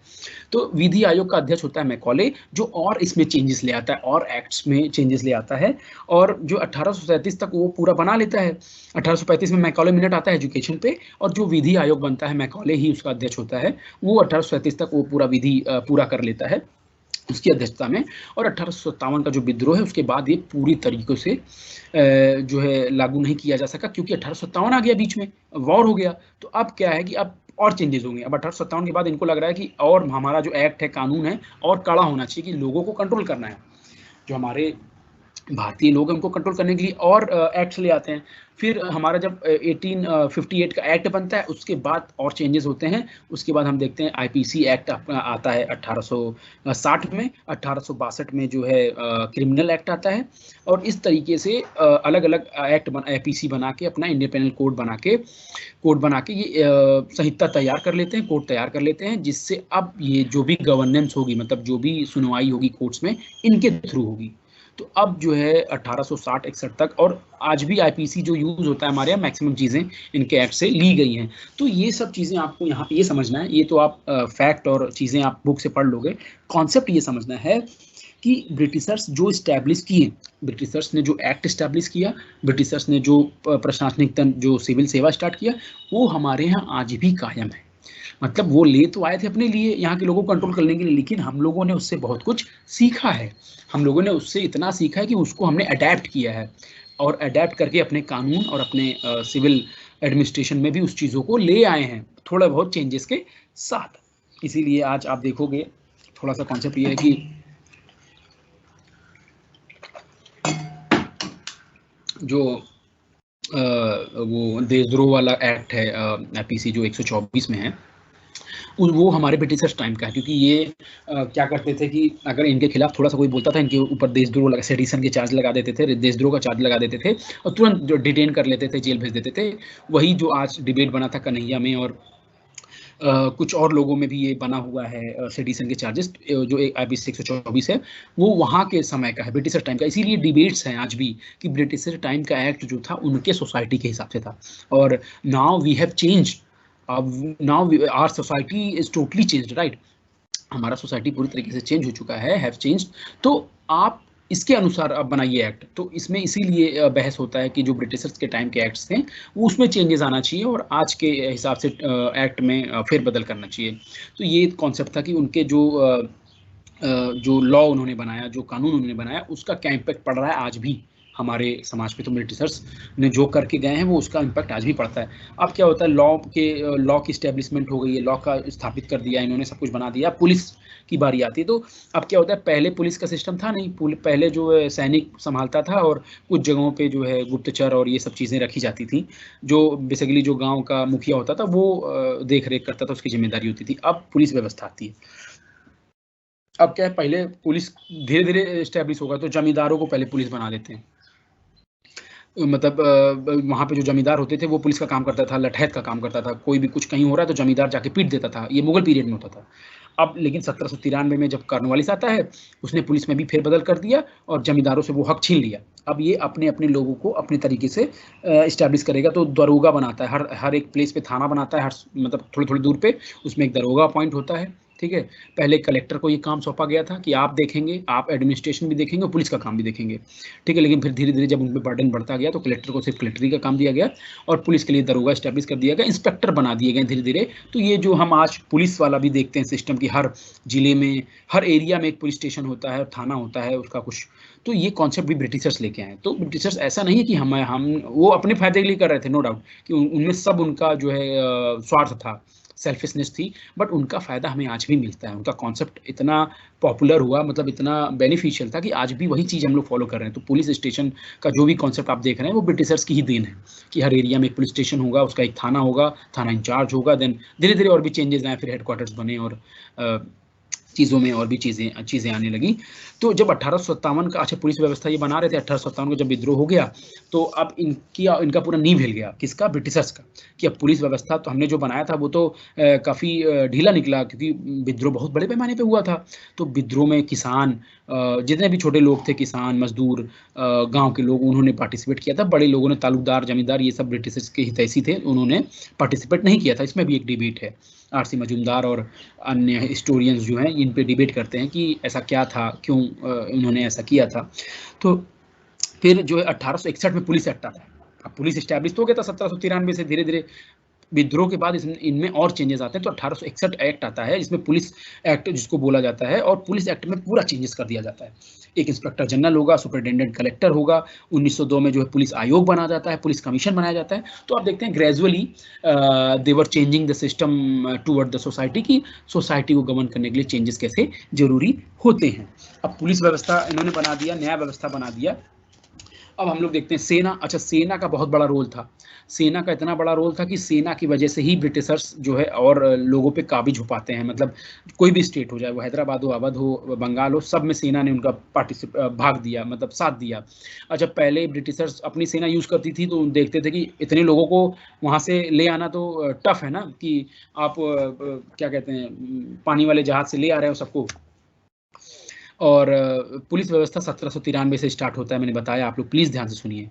तो विधि आयोग का अध्यक्ष होता है मैकॉले, जो और इसमें चेंजेस ले आता है और एक्ट्स में चेंजेस ले आता है। और जो 1837 तक वो पूरा बना लेता है। 1835 में मैकॉले मिनट आता है एजुकेशन पे, और जो विधि आयोग बनता है मैकॉले ही उसका अध्यक्ष होता है। वो 1837 तक वो पूरा विधि पूरा कर लेता है उसकी अध्यक्षता में। और 1857 का जो विद्रोह है उसके बाद ये पूरी तरीके से जो है लागू नहीं किया जा सका, क्योंकि 1857 आ गया, बीच में वॉर हो गया। तो अब क्या है कि अब और चेंजेस होंगे। अब 1857 के बाद इनको लग रहा है कि और हमारा जो एक्ट है, कानून है, और कड़ा होना चाहिए कि लोगों को कंट्रोल करना है। जो हमारे भारतीय लोग हैं उनको कंट्रोल करने के लिए और एक्ट्स ले आते हैं। फिर हमारा जब 1858 का एक्ट बनता है उसके बाद और चेंजेस होते हैं। उसके बाद हम देखते हैं आईपीसी एक्ट आता है 1860 में, 1862 में जो है क्रिमिनल एक्ट आता है। और इस तरीके से अलग अलग एक्ट आईपीसी बना के अपना इंडिपेंडेंट कोड बना के ये संहिता तैयार कर लेते हैं, कोड तैयार कर लेते हैं, जिससे अब ये जो भी गवर्नेंस होगी, मतलब जो भी सुनवाई होगी कोर्ट्स में, इनके थ्रू होगी। तो अब जो है 1860-61 तक, और आज भी आईपीसी जो यूज होता है हमारे यहाँ, मैक्सिमम चीज़ें इनके एक्ट से ली गई हैं। तो ये सब चीज़ें आपको यहाँ पे ये समझना है, ये तो आप फैक्ट और चीज़ें आप बुक से पढ़ लोगे। कॉन्सेप्ट ये समझना है कि ब्रिटिशर्स जो इस्टेब्लिश किए, ब्रिटिशर्स ने जो एक्ट इस्टेब्लिश किया, ब्रिटिशर्स ने जो प्रशासनिक तंत्र, जो सिविल सेवा स्टार्ट किया, वो हमारे यहाँ आज भी कायम है। मतलब वो ले तो आए थे अपने लिए, यहाँ के लोगों को कंट्रोल करने के लिए, लेकिन हम लोगों ने उससे बहुत कुछ सीखा है। हम लोगों ने उससे इतना सीखा है कि उसको हमने अडेप्ट किया है, और अडेप्ट करके अपने कानून और अपने सिविल एडमिनिस्ट्रेशन में भी उस चीज़ों को ले आए हैं, थोड़ा बहुत चेंजेस के साथ। इसीलिए आज आप देखोगे थोड़ा सा कॉन्सेप्ट ये है कि जो वो देशद्रोह वाला एक्ट है आईपीसी जो 124 में है, वो हमारे ब्रिटिशर्स टाइम का है। क्योंकि ये क्या करते थे कि अगर इनके खिलाफ थोड़ा सा कोई बोलता था, इनके ऊपर देशद्रोह लगा, सेडिशन के चार्ज लगा देते थे, देशद्रोह का चार्ज लगा देते थे, और तुरंत डिटेन कर लेते थे, जेल भेज देते थे। वही जो आज डिबेट बना था कन्हैया में, और कुछ और लोगों में भी ये बना हुआ है सेडिशन के चार्जेस, जो आईपीसी 124 है, वो वहाँ के समय का है, ब्रिटिशर टाइम का। इसीलिए डिबेट्स हैं आज भी कि ब्रिटिशर टाइम का एक्ट जो था उनके सोसाइटी के हिसाब से था, और now we have change, now our society is totally changed, right. हमारा सोसाइटी पूरी तरीके से चेंज हो चुका है, हैव चेंज्ड। तो आप इसके अनुसार अब बनाइए एक्ट। तो इसमें इसीलिए बहस होता है कि जो ब्रिटिशर्स के टाइम के एक्ट्स थे वो उसमें चेंजेस आना चाहिए, और आज के हिसाब से एक्ट में फेरबदल करना चाहिए। तो ये कॉन्सेप्ट था कि उनके जो लॉ उन्होंने बनाया, जो कानून उन्होंने बनाया, उसका क्या इम्पैक्ट पड़ रहा है आज भी हमारे समाज पे। तो ब्रिटिशर्स ने जो करके गए हैं वो उसका इम्पैक्ट आज भी पड़ता है। अब क्या होता है, लॉ की स्टैब्लिशमेंट हो गई है, लॉ का स्थापित कर दिया इन्होंने, सब कुछ बना दिया। पुलिस की बारी आती है। तो अब क्या होता है, पहले पुलिस का सिस्टम था नहीं, पहले जो है सैनिक संभालता था, और कुछ जगहों पे जो है गुप्तचर और ये सब चीज़ें रखी जाती थी। जो बेसिकली जो गांव का मुखिया होता था वो देख रेख करता था, उसकी जिम्मेदारी होती थी। अब पुलिस व्यवस्था आती है। अब क्या है, पहले पुलिस धीरे धीरे स्टैब्लिश होगा, तो जमींदारों को पहले पुलिस बना देते हैं। मतलब वहाँ पे जो जमींदार होते थे वो पुलिस का काम करता था, लठैत का काम करता था। कोई भी कुछ कहीं हो रहा है तो जमींदार जाके पीट देता था। ये मुगल पीरियड में होता था। अब लेकिन 1793 में जब कॉर्नवालिस आता है, उसने पुलिस में भी फेरबदल कर दिया और जमींदारों से वो हक छीन लिया। अब ये अपने अपने लोगों को अपने तरीके से इस्टेब्लिश करेगा। तो दरोगा बनाता है, हर एक प्लेस पे थाना बनाता है, हर मतलब थोड़ी थोड़ी दूर पे उसमें एक दरोगा अपॉइंट होता है। ठीक है, पहले कलेक्टर को ये काम सौंपा गया था कि आप देखेंगे, आप एडमिनिस्ट्रेशन भी देखेंगे और पुलिस का काम भी देखेंगे। ठीक है, लेकिन फिर धीरे धीरे जब उन पर बर्डन बढ़ता गया तो कलेक्टर को सिर्फ कलेक्टरी का काम दिया गया और पुलिस के लिए दरोगा स्टैब्लिश कर दिया गया, इंस्पेक्टर बना दिए गए धीरे धीरे। तो ये जो हम आज पुलिस वाला भी देखते हैं सिस्टम की, हर जिले में, हर एरिया में एक पुलिस स्टेशन होता है, थाना होता है उसका कुछ। तो ये कॉन्सेप्ट भी ब्रिटिशर्स लेके आए। तो ब्रिटिशर्स ऐसा नहीं है कि हम वो अपने फायदे के लिए कर रहे थे, नो डाउट कि उनमें सब उनका जो है स्वार्थ था, सेल्फिशनेस थी, बट उनका फ़ायदा हमें आज भी मिलता है। उनका कॉन्सेप्ट इतना पॉपुलर हुआ, मतलब इतना बेनिफिशियल था कि आज भी वही चीज़ हम लोग फॉलो कर रहे हैं। तो पुलिस स्टेशन का जो भी कॉन्सेप्ट आप देख रहे हैं वो ब्रिटिशर्स की ही देन है कि हर एरिया में एक पुलिस स्टेशन होगा, उसका एक थाना होगा, थाना इंचार्ज होगा। देन धीरे धीरे और भी चेंजेस आए, फिर हेडक्वार्टर्स बने और चीज़ों में और भी चीज़ें आने लगी। तो जब 1857 का, अच्छा पुलिस व्यवस्था ये बना रहे थे, 1857 का जब विद्रोह हो गया तो अब इनका पूरा नींव हिल गया। किसका? ब्रिटिशर्स का। कि अब पुलिस व्यवस्था तो हमने जो बनाया था वो तो काफ़ी ढीला निकला, क्योंकि विद्रोह बहुत बड़े पैमाने पे हुआ था। तो विद्रोह में किसान, जितने भी छोटे लोग थे, किसान, मजदूर, गांव के लोग, उन्होंने पार्टिसिपेट किया था। बड़े लोगों ने, तालुकदार, जमींदार, ये सब ब्रिटिशर्स के हितैषी थे, उन्होंने पार्टिसिपेट नहीं किया था। इसमें भी एक डिबेट है। आरसी मजूमदार और अन्य हिस्टोरियंस जो हैं इन पे डिबेट करते हैं कि ऐसा क्या था, क्यों उन्होंने ऐसा किया था। तो फिर जो है 1861 में पुलिस एक्ट आता है। अब पुलिस स्टैब्लिश तो हो गया था 1793 से, धीरे धीरे विद्रोह के बाद इनमें और चेंजेस आते हैं। तो 1861 एक्ट आता है, जिसमें पुलिस एक्ट जिसको बोला जाता है, और पुलिस एक्ट में पूरा चेंजेस कर दिया जाता है। एक इंस्पेक्टर जनरल होगा, सुपरिटेंडेंट कलेक्टर होगा। 1902 में जो है पुलिस आयोग बना जाता है, पुलिस कमीशन बनाया जाता है। तो आप देखते हैं gradually they were changing the system toward the society, की सोसाइटी को गवर्न करने के लिए चेंजेस कैसे जरूरी होते हैं। अब पुलिस व्यवस्था इन्होंने बना दिया, नया व्यवस्था बना दिया। अब हम लोग देखते हैं सेना। अच्छा, सेना का बहुत बड़ा रोल था। सेना का इतना बड़ा रोल था कि सेना की वजह से ही ब्रिटिशर्स जो है और लोगों पे काबिज हो पाते हैं। मतलब कोई भी स्टेट हो, जाए वो हैदराबाद हो, अवध हो, बंगाल हो, सब में सेना ने उनका भाग दिया, मतलब साथ दिया। अच्छा, पहले ब्रिटिशर्स अपनी सेना यूज करती थी तो देखते थे कि इतने लोगों को वहां से ले आना तो टफ है ना, कि आप क्या कहते हैं, पानी वाले जहाज से ले आ रहे हो सबको। और पुलिस व्यवस्था 1793 से स्टार्ट होता है, मैंने बताया, आप लोग प्लीज ध्यान से सुनिए।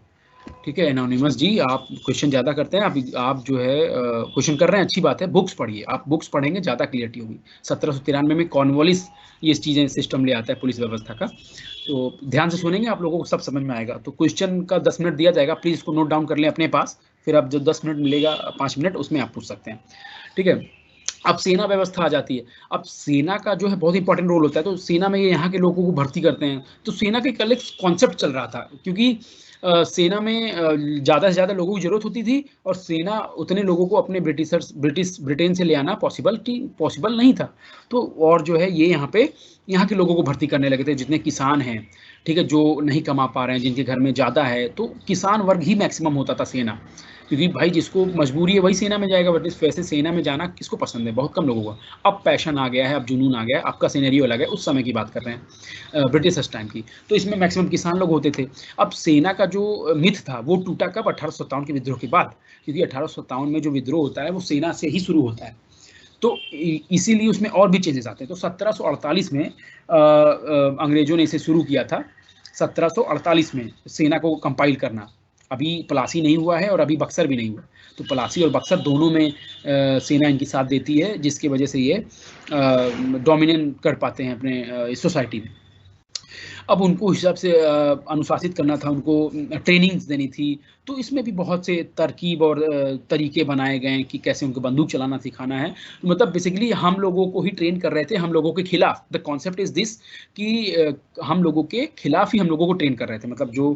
ठीक है एनोनिमस जी, आप क्वेश्चन ज्यादा करते हैं, आप जो है क्वेश्चन कर रहे हैं, अच्छी बात है, बुक्स पढ़िए, आप बुक्स पढ़ेंगे ज्यादा क्लियरिटी होगी। 1793 में कॉर्नवालिस ये चीजें सिस्टम ले आता है पुलिस व्यवस्था का। तो ध्यान से सुनेंगे आप लोगों को सब समझ में आएगा। तो क्वेश्चन का 10 मिनट दिया जाएगा, प्लीज इसको नोट डाउन कर लें अपने पास, फिर आप जो 10 मिनट मिलेगा, 5 मिनट, उसमें आप पूछ सकते हैं। ठीक है, अब सेना व्यवस्था आ जाती है। अब सेना का जो है बहुत इंपॉर्टेंट रोल होता है। तो सेना में ये यहाँ के लोगों को भर्ती करते हैं। तो सेना का एक अलग कॉन्सेप्ट चल रहा था, क्योंकि सेना में ज़्यादा से ज़्यादा लोगों की ज़रूरत होती थी, और सेना उतने लोगों को अपने ब्रिटेन से ले आना पॉसिबल नहीं था। तो और जो है ये यहाँ के लोगों को भर्ती करने लगे थे, जितने किसान हैं, ठीक है, जो नहीं कमा पा रहे हैं, जिनके घर में ज़्यादा है, तो किसान वर्ग ही मैक्सिमम होता था सेना। क्योंकि भाई जिसको मजबूरी है वही सेना में जाएगा, बट वैसे सेना में जाना किसको पसंद है, बहुत कम लोगों को। अब पैशन आ गया है, अब जुनून आ गया है, आपका सिनेरियो अलग है, उस समय की बात कर रहे हैं, ब्रिटिश टाइम की। तो इसमें मैक्सिमम किसान लोग होते थे। अब सेना का जो मिथ था वो टूटा कब, 1857 के विद्रोह के बाद, क्योंकि 1857 में जो विद्रोह होता है वो सेना से ही शुरू होता है। तो इसीलिए उसमें और भी चेंजेस आते हैं। तो 1748 में अंग्रेजों ने इसे शुरू किया था, 1748 में सेना को कंपाइल करना। अभी प्लासी नहीं हुआ है और अभी बक्सर भी नहीं हुआ। तो प्लासी और बक्सर दोनों में सेना इनकी साथ देती है, जिसकी वजह से ये डोमिनेट कर पाते हैं अपने सोसाइटी में। अब उनको हिसाब से अनुशासित करना था, उनको ट्रेनिंग्स देनी थी। तो इसमें भी बहुत से तरकीब और तरीके बनाए गए कि कैसे उनको बंदूक चलाना सिखाना है। तो मतलब बेसिकली हम लोगों को ही ट्रेन कर रहे थे, हम लोगों के खिलाफ। द कॉन्सेप्ट इज दिस कि हम लोगों के खिलाफ ही हम लोगों को ट्रेन कर रहे थे। मतलब जो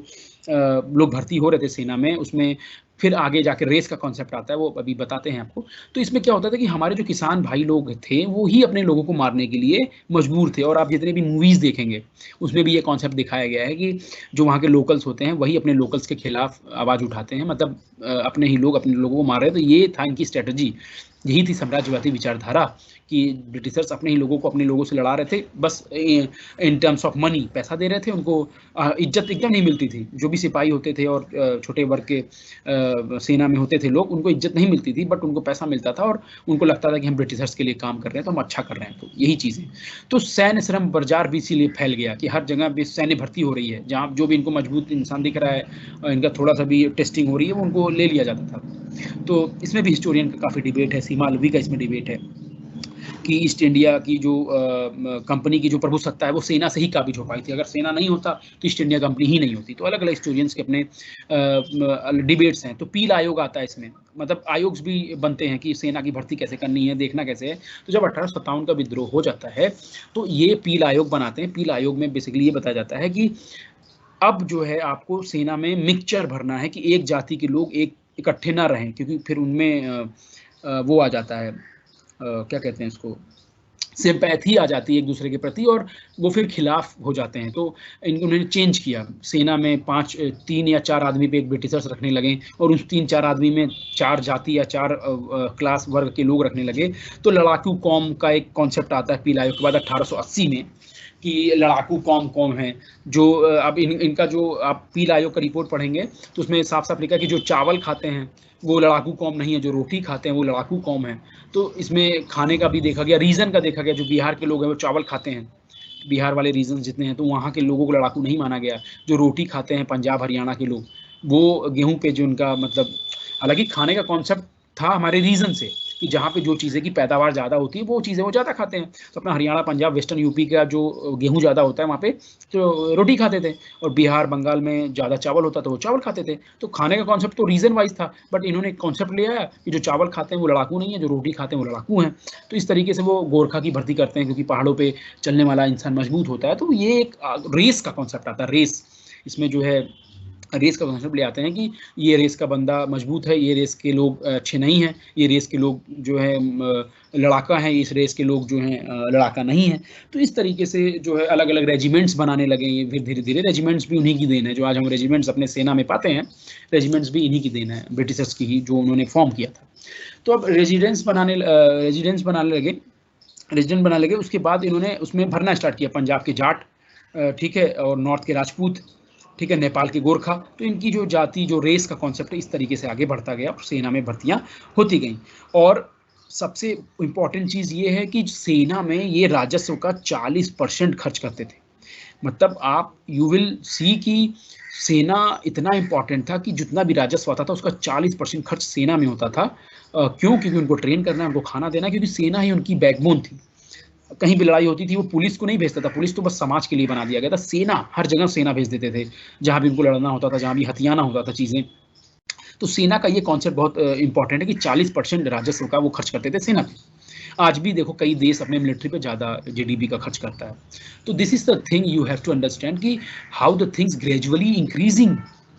लोग भर्ती हो रहे थे सेना में, उसमें फिर आगे जाके रेस का कॉन्सेप्ट आता है, वो अभी बताते हैं आपको। तो इसमें क्या होता था कि हमारे जो किसान भाई लोग थे वो ही अपने लोगों को मारने के लिए मजबूर थे। और आप जितने भी मूवीज़ देखेंगे उसमें भी ये कॉन्सेप्ट दिखाया गया है कि जो वहाँ के लोकल्स होते हैं वही अपने लोकल्स के खिलाफ आवाज़ उठाते हैं, मतलब अपने ही लोग अपने लोगों को मार रहे हैं। तो ये था इनकी स्ट्रेटजी, यही थी साम्राज्यवादी विचारधारा, कि ब्रिटिशर्स अपने ही लोगों को अपने लोगों से लड़ा रहे थे, बस इन टर्म्स ऑफ मनी, पैसा दे रहे थे उनको। इज्जत एकदम नहीं मिलती थी। जो भी सिपाही होते थे और छोटे वर्ग के सेना में होते थे लोग, उनको इज्जत नहीं मिलती थी, बट उनको पैसा मिलता था और उनको लगता था कि हम ब्रिटिशर्स के लिए काम कर रहे हैं तो हम अच्छा कर रहे हैं। तो यही चीज़ें। तो सैन्य श्रम बाजार भी इसीलिए फैल गया कि हर जगह भी सैन्य भर्ती हो रही है, जहाँ जो भी इनको मजबूत इंसान दिख रहा है, इनका थोड़ा सा भी टेस्टिंग हो रही है, वो उनको ले लिया जाता था। तो इसमें भी हिस्टोरियन का काफ़ी डिबेट है, सीमा अलवी का इसमें डिबेट है कि ईस्ट इंडिया की जो कंपनी की जो प्रभुसत्ता है वो सेना से ही काबिज हो पाई थी। अगर सेना नहीं होता तो ईस्ट इंडिया कंपनी ही नहीं होती। तो अलग अलग हिस्टोरियंस के अपने डिबेट्स हैं। तो पील आयोग आता है इसमें, मतलब आयोग भी बनते हैं कि सेना की भर्ती कैसे करनी है, देखना कैसे है। तो जब 1857 का विद्रोह हो जाता है तो ये पील आयोग बनाते हैं। पील आयोग में बेसिकली ये बताया जाता है कि अब जो है आपको सेना में मिक्सचर भरना है, कि एक जाति के लोग एक इकट्ठे ना रहें, क्योंकि फिर उनमें वो आ जाता है, क्या कहते हैं इसको, सिंपैथी आ जाती है एक दूसरे के प्रति, और वो फिर खिलाफ हो जाते हैं। तो उन्होंने चेंज किया, सेना में 3 या 4 आदमी पे एक ब्रिटिशर्स रखने लगे, और उस 3-4 आदमी में 4 जाति या 4 क्लास वर्ग के लोग रखने लगे। तो लड़ाकू कौम का एक कॉन्सेप्ट आता है पील आयोग के बाद 1880 में, कि लड़ाकू कौम है जो अब इनका जो आप पील आयोग का रिपोर्ट पढ़ेंगे तो उसमें साफ साफ लिखा है कि जो चावल खाते हैं वो लड़ाकू कौम नहीं है, जो रोटी खाते हैं वो लड़ाकू कौम है। तो इसमें खाने का भी देखा गया, रीजन का देखा गया। जो बिहार के लोग हैं वो चावल खाते हैं, बिहार वाले रीजन जितने हैं, तो वहाँ के लोगों को लड़ाकू नहीं माना गया। जो रोटी खाते हैं पंजाब हरियाणा के लोग, वो गेहूं पे जो उनका मतलब, हालांकि खाने का कॉन्सेप्ट था हमारे रीजन से, कि जहाँ पे जो चीज़ें की पैदावार ज़्यादा होती है वो चीज़ें वो ज़्यादा खाते हैं। तो अपना हरियाणा पंजाब वेस्टर्न यूपी का जो गेहूँ ज़्यादा होता है वहाँ पे तो रोटी खाते थे, और बिहार बंगाल में ज़्यादा चावल होता तो वो चावल खाते थे। तो खाने का कॉन्सेप्ट तो रीजन वाइज था, बट इन्होंने एक कॉन्सेप्ट ले आया कि जो चावल खाते हैं वो लड़ाकू नहीं है, जो रोटी खाते हैं वो लड़ाकू हैं। तो इस तरीके से वो गोरखा की भर्ती करते हैं, क्योंकि पहाड़ों पर चलने वाला इंसान मजबूत होता है। तो ये एक रेस का कॉन्सेप्ट आता है, रेस। इसमें जो है रेस का कॉन्सेप्ट ले आते हैं कि ये रेस का बंदा मजबूत है, ये रेस के लोग अच्छे नहीं हैं, ये रेस के लोग जो है लड़ाका हैं, इस रेस के लोग जो हैं लड़ाका नहीं हैं। तो इस तरीके से जो है अलग अलग रेजिमेंट्स बनाने लगे ये, फिर धीरे धीरे रेजिमेंट्स भी उन्हीं की देन है, जो आज हम रेजिमेंट्स अपने सेना में पाते हैं, रेजिमेंट्स भी इन्हीं की देन है, ब्रिटिशर्स की ही, जो उन्होंने फॉर्म किया था। तो अब रेजिडेंस बनाने लगे, रेजिडेंट बनाने लगे। उसके बाद इन्होंने उसमें भरना स्टार्ट किया, पंजाब के जाट, ठीक है, और नॉर्थ के राजपूत, ठीक है, नेपाल के गोरखा। तो इनकी जो जाति, जो रेस का कॉन्सेप्ट है, इस तरीके से आगे बढ़ता गया और सेना में भर्तियां होती गई। और सबसे इम्पॉर्टेंट चीज़ ये है कि सेना में ये राजस्व का 40% खर्च करते थे। मतलब आप यू विल सी कि सेना इतना इम्पॉर्टेंट था कि जितना भी राजस्व आता था उसका 40% खर्च सेना में होता था। क्यों? क्योंकि उनको ट्रेन करना है, उनको खाना देना, क्योंकि सेना ही उनकी बैकबोन थी। कहीं भी लड़ाई होती थी वो पुलिस को नहीं भेजता था, पुलिस तो बस समाज के लिए बना दिया गया था, सेना हर जगह सेना भेज देते थे, जहां भी उनको लड़ना होता था, जहां भी हथियाना होता था चीजें। तो सेना का ये कॉन्सेप्ट बहुत इंपॉर्टेंट है कि 40% राजस्व का वो खर्च करते थे सेना पे। आज भी देखो कई देश अपने मिलिट्री पे ज़्यादा जीडीपी का खर्च करता है। तो this is the thing you have to understand कि how the things gradually increasing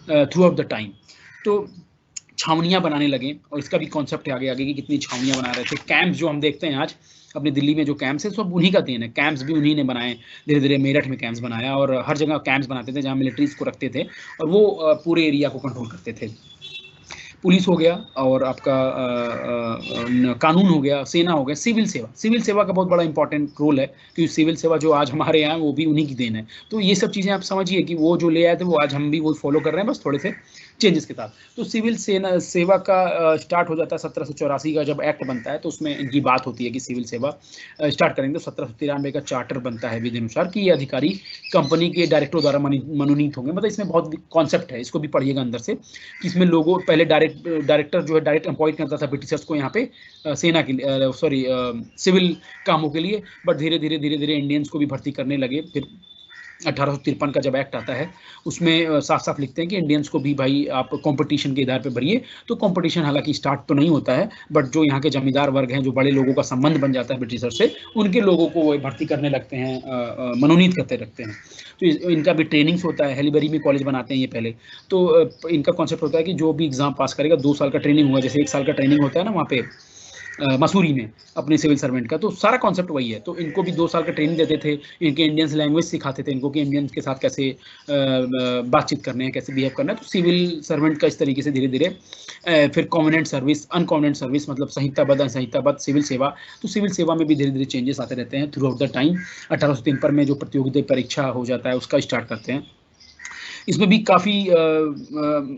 throughout the time. तो छावनियाँ बनाने लगे, और इसका भी कॉन्सेप्ट है आगे आगे कि कितनी छावनियाँ बना रहे थे। कैंप्स जो हम देखते हैं आज अपने दिल्ली में, जो कैंप्स है सब उन्हीं का देन है, कैंप्स भी उन्हीं ने बनाए। धीरे धीरे मेरठ में कैंप्स बनाया, और हर जगह कैंप्स बनाते थे जहाँ मिलिट्रीज को रखते थे, और वो पूरे एरिया को कंट्रोल करते थे। पुलिस हो गया, और आपका कानून हो गया, सेना हो गया, सिविल सेवा। सिविल सेवा का बहुत बड़ा इंपॉर्टेंट रोल है, क्योंकि सिविल सेवा जो आज हमारे यहाँ वो भी उन्हीं की देन है। तो ये सब चीज़ें आप समझिए कि वो जो ले आए थे वो आज हम भी वो फॉलो कर रहे हैं, बस थोड़े से चेंजेस के साथ। तो सिविल सेवा का स्टार्ट हो जाता है 1784 का जब एक्ट बनता है, तो उसमें इनकी बात होती है कि सिविल सेवा स्टार्ट करेंगे। तो 1793 का चार्टर बनता है विधि अनुसार कि ये अधिकारी कंपनी के डायरेक्टर द्वारा मनोनीत होंगे। मतलब इसमें बहुत कॉन्सेप्ट है, इसको भी पढ़िएगा अंदर से, कि इसमें लोगों पहले डायरेक्टर जो है डायरेक्ट अपॉइंट करता था ब्रिटिशर्स को यहाँ पे सेना के लिए, सॉरी सिविल कामों के लिए, बट धीरे धीरे इंडियंस को भी भर्ती करने लगे। फिर 1853 का जब एक्ट आता है उसमें साफ साफ लिखते हैं कि इंडियंस को भी भाई आप कंपटीशन के आधार पे भरिए। तो कंपटीशन हालांकि स्टार्ट तो नहीं होता है, बट जो यहाँ के जमींदार वर्ग हैं, जो बड़े लोगों का संबंध बन जाता है ब्रिटिशर से, उनके लोगों को वो भर्ती करने लगते हैं, मनोनीत करते रखते हैं। तो इनका भी ट्रेनिंग्स होता है, हेलीबरी में कॉलेज बनाते हैं ये पहले। तो इनका कॉन्सेप्ट होता है कि जो भी एग्जाम पास करेगा 2 साल का ट्रेनिंग होगा, जैसे 1 साल का ट्रेनिंग होता है ना वहाँ पे मसूरी में अपने सिविल सर्वेंट का, तो सारा कॉन्सेप्ट वही है। तो इनको भी 2 साल का ट्रेनिंग देते थे, इनके इंडियंस लैंग्वेज सिखाते थे इनको कि इंडियंस के साथ कैसे बातचीत करने हैं, कैसे बिहेव करना है। तो सिविल सर्वेंट का इस तरीके से धीरे धीरे फिर कॉन्वेनेंट सर्विस, अनकॉन्वेनेंट सर्विस, मतलब संहिताबद्ध असंहिताबद्ध सिविल सेवा। तो सिविल सेवा में भी धीरे धीरे चेंजेस आते रहते हैं थ्रू आउट द टाइम। 1853 में जो प्रतियोगिता परीक्षा हो जाता है उसका स्टार्ट करते हैं। इसमें भी काफ़ी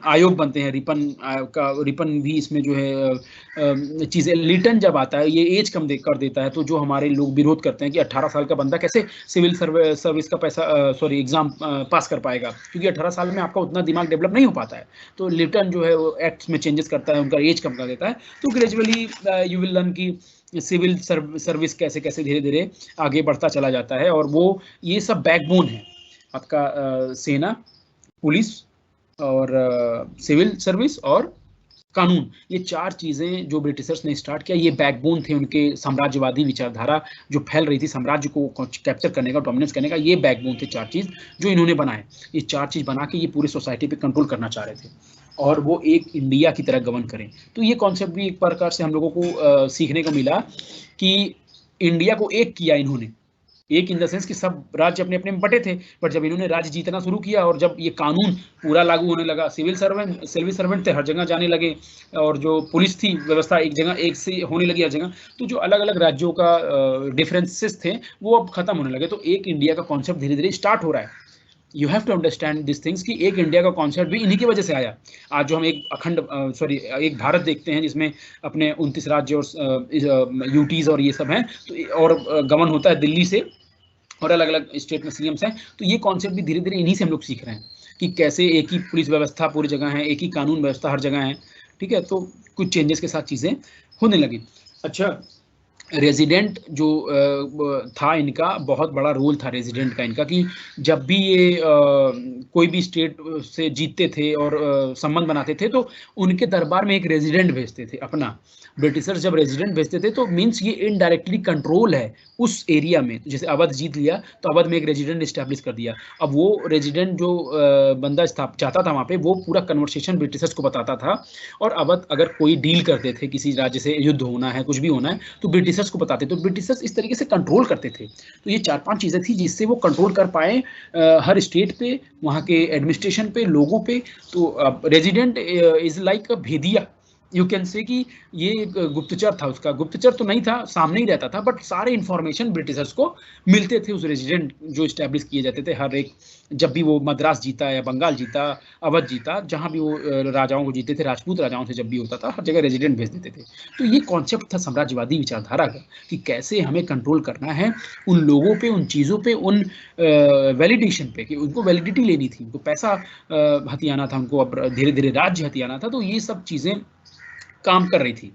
आयोग बनते हैं, रिपन भी इसमें जो है चीज़ें। लिटन जब आता है ये एज कम कर देता है, तो जो हमारे लोग विरोध करते हैं कि 18 साल का बंदा कैसे सिविल सर्विस का एग्जाम पास कर पाएगा, क्योंकि 18 साल में आपका उतना दिमाग डेवलप नहीं हो पाता है। तो लिटन जो है वो एक्ट्स में चेंजेस करता है, उनका एज कम कर देता है। तो ग्रेजुअली यू विल लर्न की सिविल सर्विस कैसे कैसे धीरे धीरे आगे बढ़ता चला जाता है। और वो ये सब बैकबोन है आपका, सेना, पुलिस और सिविल सर्विस और कानून। ये 4 चीज़ें जो ब्रिटिशर्स ने स्टार्ट किया, ये बैकबोन थे उनके साम्राज्यवादी विचारधारा जो फैल रही थी, साम्राज्य को कैप्चर करने का, डोमिनेंस करने का। ये बैकबोन थे 4 चीज़ जो इन्होंने बनाए। ये 4 चीज़ बना के ये पूरे सोसाइटी पे कंट्रोल करना चाह रहे थे, और वो एक इंडिया की तरह गवर्न करें। तो ये कॉन्सेप्ट भी एक प्रकार से हम लोगों को सीखने को मिला कि इंडिया को एक किया इन्होंने, एक इन द सेंस कि सब राज्य अपने अपने में बटे थे, बट जब इन्होंने राज्य जीतना शुरू किया और जब ये कानून पूरा लागू होने लगा, सिविल सर्वेंट थे हर जगह जाने लगे, और जो पुलिस थी व्यवस्था एक जगह एक से होने लगी हर जगह, तो जो अलग अलग राज्यों का डिफरेंसेस थे वो अब खत्म होने लगे। तो एक इंडिया का कॉन्सेप्ट धीरे धीरे स्टार्ट हो रहा है। You have to understand this things कि एक इंडिया का कॉन्सेप्ट भी इन्हीं की वजह से आया। आज जो हम एक एक भारत देखते हैं जिसमें अपने 29 राज्य और यूटीज और ये सब हैं, तो और गवर्न होता है दिल्ली से, और अलग अलग स्टेट में सीएम्स हैं। तो ये कॉन्सेप्ट भी धीरे धीरे इन्हीं से हम लोग सीख रहे हैं कि कैसे एक ही पुलिस व्यवस्था पूरी जगह है, एक ही कानून व्यवस्था हर जगह है, ठीक है। तो कुछ चेंजेस के साथ चीज़ें होने लगी। अच्छा, रेजिडेंट जो था इनका बहुत बड़ा रोल था रेजिडेंट का इनका, कि जब भी ये कोई भी स्टेट से जीतते थे और संबंध बनाते थे तो उनके दरबार में एक रेजिडेंट भेजते थे अपना। ब्रिटिशर्स जब रेजिडेंट भेजते थे तो मीन्स ये इनडायरेक्टली कंट्रोल है उस एरिया में। जैसे अवध जीत लिया तो अवध में एक रेजिडेंट इस्टेब्लिश कर दिया। अब वो रेजिडेंट जो बंदा जाता था वहाँ पे, वो पूरा कन्वर्सेशन ब्रिटिशर्स को बताता था। और अवध अगर कोई डील करते थे, किसी राज्य से युद्ध होना है, कुछ भी होना है, तो ब्रिटिशर्स को बताते। तो ब्रिटिशर्स इस तरीके से कंट्रोल करते थे। तो ये 4-5 चीज़ें थी जिससे वो कंट्रोल कर पाए हर स्टेट पे, वहाँ के एडमिनिस्ट्रेशन पे, लोगों पे। तो रेजिडेंट इज लाइक अ भेदिया, यू कैन से कि ये एक गुप्तचर था। उसका गुप्तचर तो नहीं था, सामने ही रहता था, बट सारे इंफॉर्मेशन ब्रिटिशर्स को मिलते थे उस रेजिडेंट जो इस्टेब्लिश किए जाते थे हर एक। जब भी वो मद्रास जीता या बंगाल जीता, अवध जीता, जहाँ भी वो राजाओं को जीते थे, राजपूत राजाओं से जब भी होता था, हर जगह रेजिडेंट भेज देते थे। तो ये कॉन्सेप्ट था साम्राज्यवादी विचारधारा का, कि कैसे हमें कंट्रोल करना है उन लोगों पे, उन चीज़ों पे, उन वैलिडेशन पे, कि उनको वैलिडिटी लेनी थी, उनको पैसा हथियाना था, उनको अब धीरे धीरे राज्य हथियाना था। तो ये सब चीज़ें काम कर रही थी।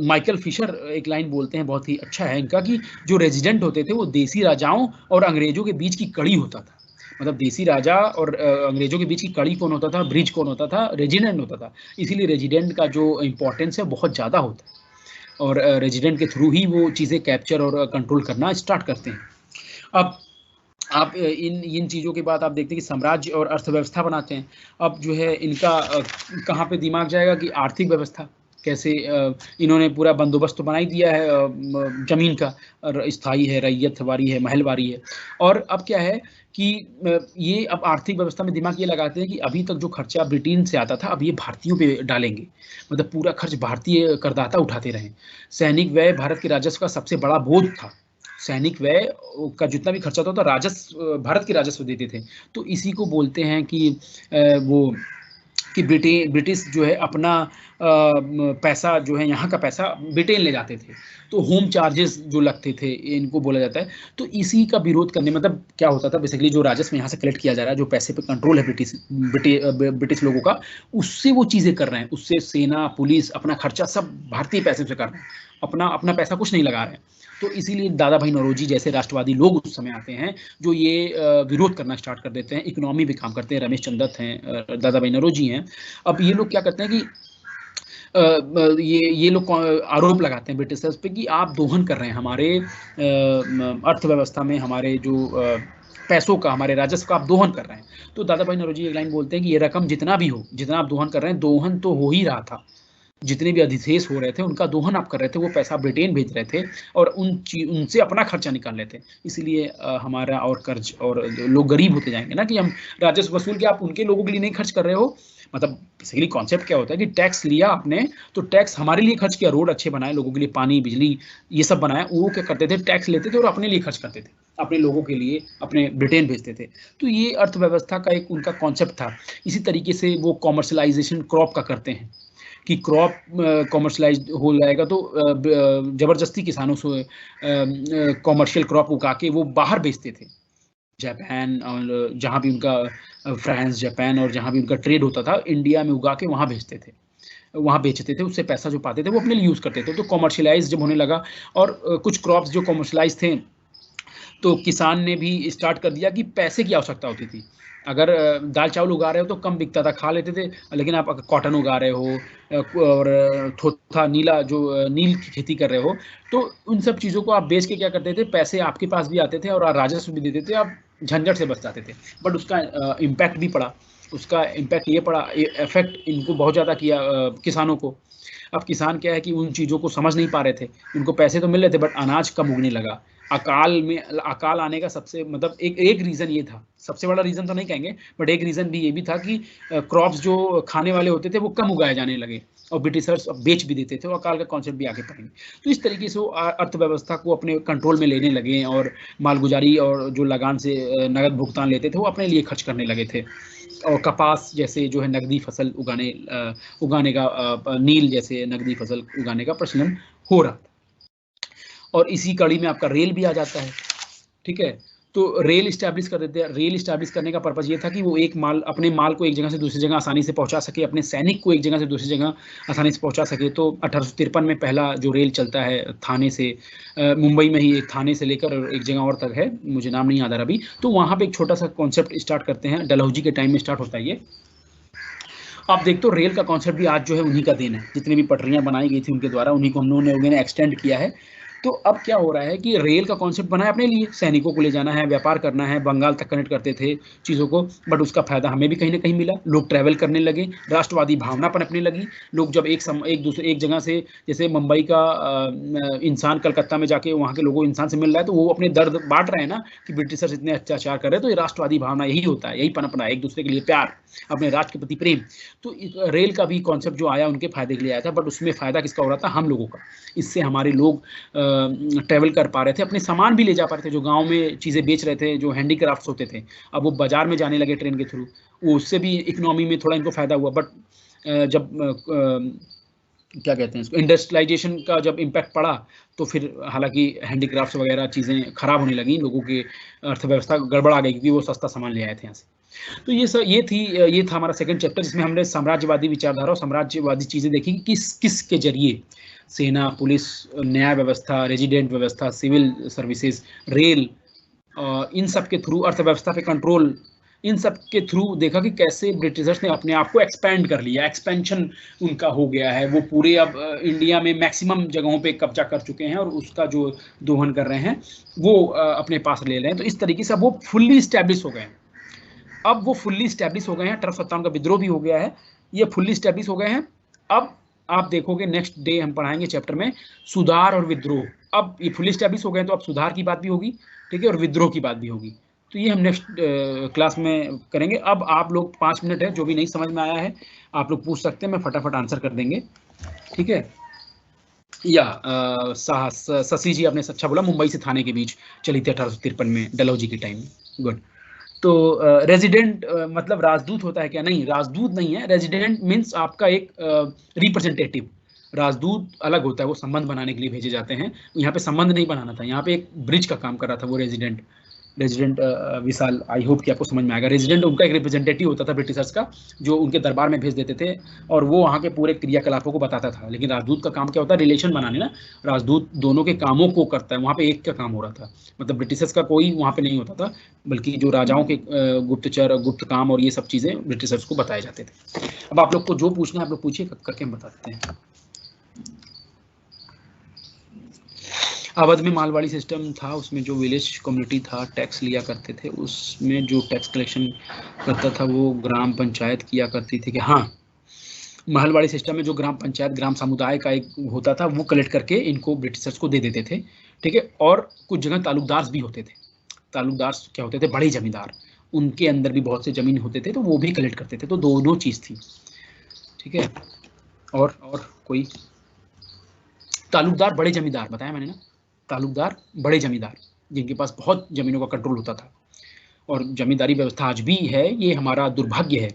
माइकल फिशर एक लाइन बोलते हैं, बहुत ही अच्छा है इनका, कि जो रेजिडेंट होते थे वो देसी राजाओं और अंग्रेजों के बीच की कड़ी होता था। मतलब देसी राजा और अंग्रेजों के बीच की कड़ी कौन होता था? ब्रिज कौन होता था? रेजिडेंट होता था। इसीलिए रेजिडेंट का जो इम्पोर्टेंस है बहुत ज़्यादा होता है, और रेजिडेंट के थ्रू ही वो चीज़ें कैप्चर और कंट्रोल करना स्टार्ट करते हैं। अब आप इन इन चीज़ों के बाद आप देखते हैं कि साम्राज्य और अर्थव्यवस्था बनाते हैं। अब जो है इनका कहाँ पे दिमाग जाएगा कि आर्थिक व्यवस्था कैसे, इन्होंने पूरा बंदोबस्त तो बना ही दिया है जमीन का, स्थाई है, रैयतवारी है, महलवारी है। और अब क्या है कि ये अब आर्थिक व्यवस्था में दिमाग ये लगाते हैं कि अभी तक जो खर्चा ब्रिटेन से आता था, अब ये भारतीयों पे डालेंगे। मतलब पूरा खर्च भारतीय करदाता उठाते रहे। सैनिक व्यय भारत के राजस्व का सबसे बड़ा बोझ था। सैनिक व्यय का जितना भी खर्चा होता था, राजस्व भारत के राजस्व देते थे। तो इसी को बोलते हैं कि वो कि ब्रिटिश जो है अपना पैसा जो है, यहाँ का पैसा ब्रिटेन ले जाते थे। तो होम चार्जेस जो लगते थे, इनको बोला जाता है। तो इसी का विरोध करने, मतलब क्या होता था बेसिकली, जो राजस्व यहाँ से कलेक्ट किया जा रहा है, जो पैसे पे कंट्रोल है ब्रिटिश लोगों का, उससे वो चीज़ें कर रहे हैं। उससे सेना, पुलिस, अपना खर्चा सब भारतीय पैसे से कर रहे हैं। अपना अपना पैसा कुछ नहीं लगा रहे हैं। तो इसीलिए दादा भाई नौरोजी जैसे राष्ट्रवादी लोग उस समय आते हैं, जो ये विरोध करना स्टार्ट कर देते हैं। इकोनॉमी पे काम करते हैं, रमेश चंद्र दत्त हैं, दादा भाई नौरोजी हैं। अब ये लोग क्या करते हैं कि ये लोग आरोप लगाते हैं ब्रिटिशर्स पे कि आप दोहन कर रहे हैं हमारे अर्थव्यवस्था में, हमारे जो पैसों का, हमारे राजस्व का आप दोहन कर रहे हैं। तो दादा भाई नौरोजी एक लाइन बोलते हैं कि ये रकम जितना भी हो, जितना आप दोहन कर रहे हैं, दोहन तो हो ही रहा था। जितने भी अधिशेष हो रहे थे उनका दोहन आप कर रहे थे, वो पैसा ब्रिटेन भेज रहे थे और उनसे अपना खर्चा निकाल रहे थे। इसीलिए हमारा और कर्ज, और लोग गरीब होते जाएंगे ना, कि हम राजस्व वसूल के आप उनके लोगों के लिए नहीं खर्च कर रहे हो। मतलब बेसिकली कॉन्सेप्ट क्या होता है कि टैक्स लिया आपने, तो टैक्स हमारे लिए खर्च किया, रोड अच्छे बनाए, लोगों के लिए पानी, बिजली, ये सब बनाया। वो क्या करते थे? टैक्स लेते थे और अपने लिए खर्च करते थे, अपने लोगों के लिए अपने ब्रिटेन भेजते थे। तो ये अर्थव्यवस्था का एक उनका कॉन्सेप्ट था। इसी तरीके से वो कॉमर्शलाइजेशन क्रॉप का करते हैं, कि क्रॉप कॉमर्शलाइज हो जाएगा तो ज़बरदस्ती किसानों से कॉमर्शियल क्रॉप उगा के वो बाहर बेचते थे। जापान और जहाँ भी उनका फ्रांस, जापान और जहाँ भी उनका ट्रेड होता था, इंडिया में उगा के वहाँ भेजते थे, वहाँ बेचते थे। उससे पैसा जो पाते थे वो अपने लिए यूज़ करते थे। तो कॉमर्शियलाइज जब होने लगा, और कुछ क्रॉप्स जो कॉमर्शलाइज थे, तो किसान ने भी स्टार्ट कर दिया कि पैसे की आवश्यकता होती थी। अगर दाल चावल उगा रहे हो तो कम बिकता था, खा लेते थे। लेकिन आप अगर कॉटन उगा रहे हो और थोथा नीला जो नील की खेती कर रहे हो, तो उन सब चीज़ों को आप बेच के क्या करते थे, पैसे आपके पास भी आते थे और राजस्व भी देते थे, आप झंझट से बच जाते थे। बट उसका इम्पैक्ट भी पड़ा। उसका इम्पैक्ट ये पड़ा, इफेक्ट इनको बहुत ज़्यादा किया किसानों को। अब किसान क्या है कि उन चीज़ों को समझ नहीं पा रहे थे। उनको पैसे तो मिल रहे थे, बट अनाज कम उगने लगा। अकाल आने का सबसे, मतलब एक रीज़न ये था। सबसे बड़ा रीज़न तो नहीं कहेंगे, बट एक रीज़न भी ये भी था कि क्रॉप्स जो खाने वाले होते थे वो कम उगाए जाने लगे, और ब्रिटिशर्स बेच भी देते थे, और अकाल का कॉन्सेप्ट भी आगे पढ़ेंगे। तो इस तरीके से वो अर्थव्यवस्था को अपने कंट्रोल में लेने लगे, और मालगुजारी और जो लगान से नगद भुगतान लेते थे वो अपने लिए खर्च करने लगे थे। और कपास जैसे जो है नकदी फसल उगाने का, नील जैसे नकदी फसल उगाने का प्रचलन हो रहा था। और इसी कड़ी में आपका रेल भी आ जाता है। ठीक है, तो रेल इस्टेब्लिश कर देते हैं। रेल इस्टेब्लिश करने का पर्पज़ ये था कि वो अपने माल को एक जगह से दूसरी जगह आसानी से पहुंचा सके, अपने सैनिक को एक जगह से दूसरी जगह आसानी से पहुंचा सके। तो 1853 में पहला जो रेल चलता है थाने से, मुंबई में ही एक थाने से लेकर एक जगह और तक है, मुझे नाम नहीं याद आ रहा अभी। तो वहाँ पे एक छोटा सा कॉन्सेप्ट स्टार्ट करते हैं, डलहौजी के टाइम में स्टार्ट होता है ये। आप देखते हो रेल का कॉन्सेप्ट भी आज जो है उन्हीं का देन है, जितनी भी पटरियां बनाई गई थी उनके द्वारा, उन्हीं को हम लोगों ने एक्सटेंड किया है। तो अब क्या हो रहा है कि रेल का कॉन्सेप्ट बना है अपने लिए, सैनिकों को ले जाना है, व्यापार करना है, बंगाल तक कनेक्ट करते थे चीज़ों को, बट उसका फायदा हमें भी कहीं ना कहीं मिला, लोग ट्रैवल करने लगे, राष्ट्रवादी भावना पनपने लगी। लोग जब एक जगह से, जैसे मुंबई का इंसान कलकत्ता में जाके वहाँ के लोगों इंसान से मिल रहा है, तो वो अपने दर्द बांट रहे हैं ना कि ब्रिटिशर्स इतने अत्याचार कर रहे हैं। तो ये राष्ट्रवादी भावना यही होता है, यही पनपना है, एक दूसरे के लिए प्यार, अपने राष्ट्र के प्रति प्रेम। तो रेल का भी कॉन्सेप्ट जो आया उनके फायदे के लिए आया था, बट उसमें फ़ायदा किसका हो रहा था? हम लोगों का। इससे हमारे लोग ट्रैवल कर पा रहे थे, अपने सामान भी ले जा पा रहे थे, जो गांव में चीज़ें बेच रहे थे, जो हैंडीक्राफ्ट्स होते थे, अब वो बाजार में जाने लगे ट्रेन के थ्रू, वो उससे भी इकोनॉमी में थोड़ा इनको फ़ायदा हुआ। बट जब क्या कहते हैं इसको, इंडस्ट्रियलाइजेशन का जब इम्पैक्ट पड़ा, तो फिर हालांकि हैंडीक्राफ्ट्स वगैरह चीज़ें खराब होने लगी, लोगों की अर्थव्यवस्था गड़बड़ा गई, क्योंकि वो सस्ता सामान ले आए थे यहाँ से। तो ये था हमारा सेकंड चैप्टर, जिसमें हमने साम्राज्यवादी विचारधारा और साम्राज्यवादी चीज़ें देखी कि किस के जरिए सेना, पुलिस, न्याय व्यवस्था, रेजिडेंट व्यवस्था, सिविल सर्विसेज, रेल, इन सब के थ्रू अर्थव्यवस्था पे कंट्रोल, इन सब के थ्रू देखा कि कैसे ब्रिटिशर्स ने अपने आप को एक्सपेंड कर लिया, एक्सपेंशन उनका हो गया है, वो पूरे अब इंडिया में मैक्सिमम जगहों पे कब्जा कर चुके हैं और उसका जो दोहन कर रहे हैं वो अपने पास ले रहे हैं। तो इस तरीके से अब वो फुल्ली स्टैब्लिश हो गए हैं। अब वो फुल्ली स्टैब्लिश हो गए हैं, 1857 का विद्रोह भी हो गया है, ये फुल्ली स्टैब्लिश हो गए हैं। अब आप देखोगे नेक्स्ट डे हम पढ़ाएंगे चैप्टर में सुधार और विद्रोह। अब ये फुल्ली स्टैब्लिश हो गए तो अब सुधार की बात भी होगी, ठीक है, और विद्रोह की बात भी होगी। तो ये हम नेक्स्ट क्लास में करेंगे। अब आप लोग 5 मिनट है, जो भी नहीं समझ में आया है आप लोग पूछ सकते हैं, मैं फटाफट आंसर कर देंगे, ठीक है। या शशि जी आपने अच्छा बोला, मुंबई से थाने के बीच चली थी 1853 में, डलहौजी के टाइम में। गुड। तो रेजिडेंट मतलब राजदूत होता है क्या? नहीं, राजदूत नहीं है। रेजिडेंट मीन्स आपका एक रिप्रेजेंटेटिव। राजदूत अलग होता है, वो संबंध बनाने के लिए भेजे जाते हैं। यहाँ पे संबंध नहीं बनाना था, यहाँ पे एक ब्रिज का काम कर रहा था वो रेजिडेंट। विशाल, आई होप कि आपको समझ में आएगा। रेजिडेंट उनका एक रिप्रेजेंटेटिव होता था ब्रिटिशर्स का, जो उनके दरबार में भेज देते थे और वो वहाँ के पूरे क्रियाकलापों को बताता था। लेकिन राजदूत का काम क्या होता है? रिलेशन बनाने ना। राजदूत दोनों के कामों को करता है, वहाँ पे एक का काम हो रहा था, मतलब ब्रिटिशर्स का कोई वहाँ पे नहीं होता था, बल्कि जो राजाओं के गुप्तचर, गुप्त काम और ये सब चीज़ें ब्रिटिशर्स को बताए जाते थे। अब आप लोग को जो पूछना है आप लोग पूछिए, करके हम बता देते हैं। अवध में मालवाड़ी सिस्टम था, उसमें जो विलेज कम्युनिटी था टैक्स लिया करते थे, उसमें जो टैक्स कलेक्शन करता था वो ग्राम पंचायत किया करती थी। कि हाँ, मालवाड़ी सिस्टम में जो ग्राम पंचायत, ग्राम समुदाय का एक होता था, वो कलेक्ट करके इनको ब्रिटिशर्स को दे देते थे, ठीक है। और कुछ जगह तालुकदार भी होते थे। तालुकदार क्या होते थे? बड़े जमींदार, उनके अंदर भी बहुत से जमीन होते थे, तो वो भी कलेक्ट करते थे। तो दोनों चीज़ थी, ठीक है। और कोई तालुकदार, बड़े जमींदार बताया मैंने ना, तालुकदार बड़े जमींदार जिनके पास बहुत ज़मीनों का कंट्रोल होता था। और जमींदारी व्यवस्था आज भी है, ये हमारा दुर्भाग्य है।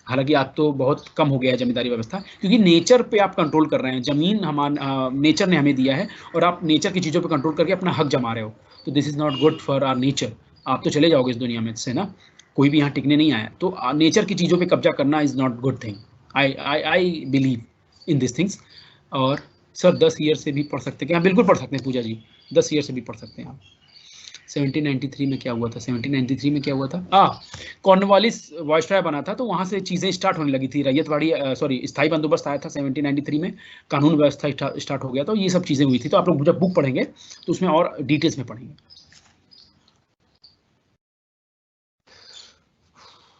हालांकि आज तो बहुत कम हो गया है जमींदारी व्यवस्था, क्योंकि नेचर पे आप कंट्रोल कर रहे हैं। ज़मीन हमारा नेचर ने हमें दिया है और आप नेचर की चीज़ों पे कंट्रोल करके अपना हक जमा रहे हो, तो this is not good for our nature. आप तो चले जाओगे इस दुनिया में से ना, कोई भी यहाँ टिकने नहीं आया। तो नेचर की चीज़ों पे कब्जा करना is not good thing. I believe in this things. और सर 10 ईयर से भी पढ़ सकते हैं क्या? बिल्कुल पढ़ सकते हैं पूजा जी, 10 ईयर से भी पढ़ सकते हैं आप। 1793 में क्या हुआ था? 1793 में क्या हुआ था? कॉर्नवालिस वाइसराय बना था, तो वहाँ से चीज़ें स्टार्ट होने लगी थी। रैयतवाड़ी स्थायी बंदोबस्त आया था 1793 में, कानून व्यवस्था स्टार्ट हो गया, तो ये सब चीज़ें हुई थी। तो आप लोग जब बुक पढ़ेंगे तो उसमें और डिटेल्स में पढ़ेंगे।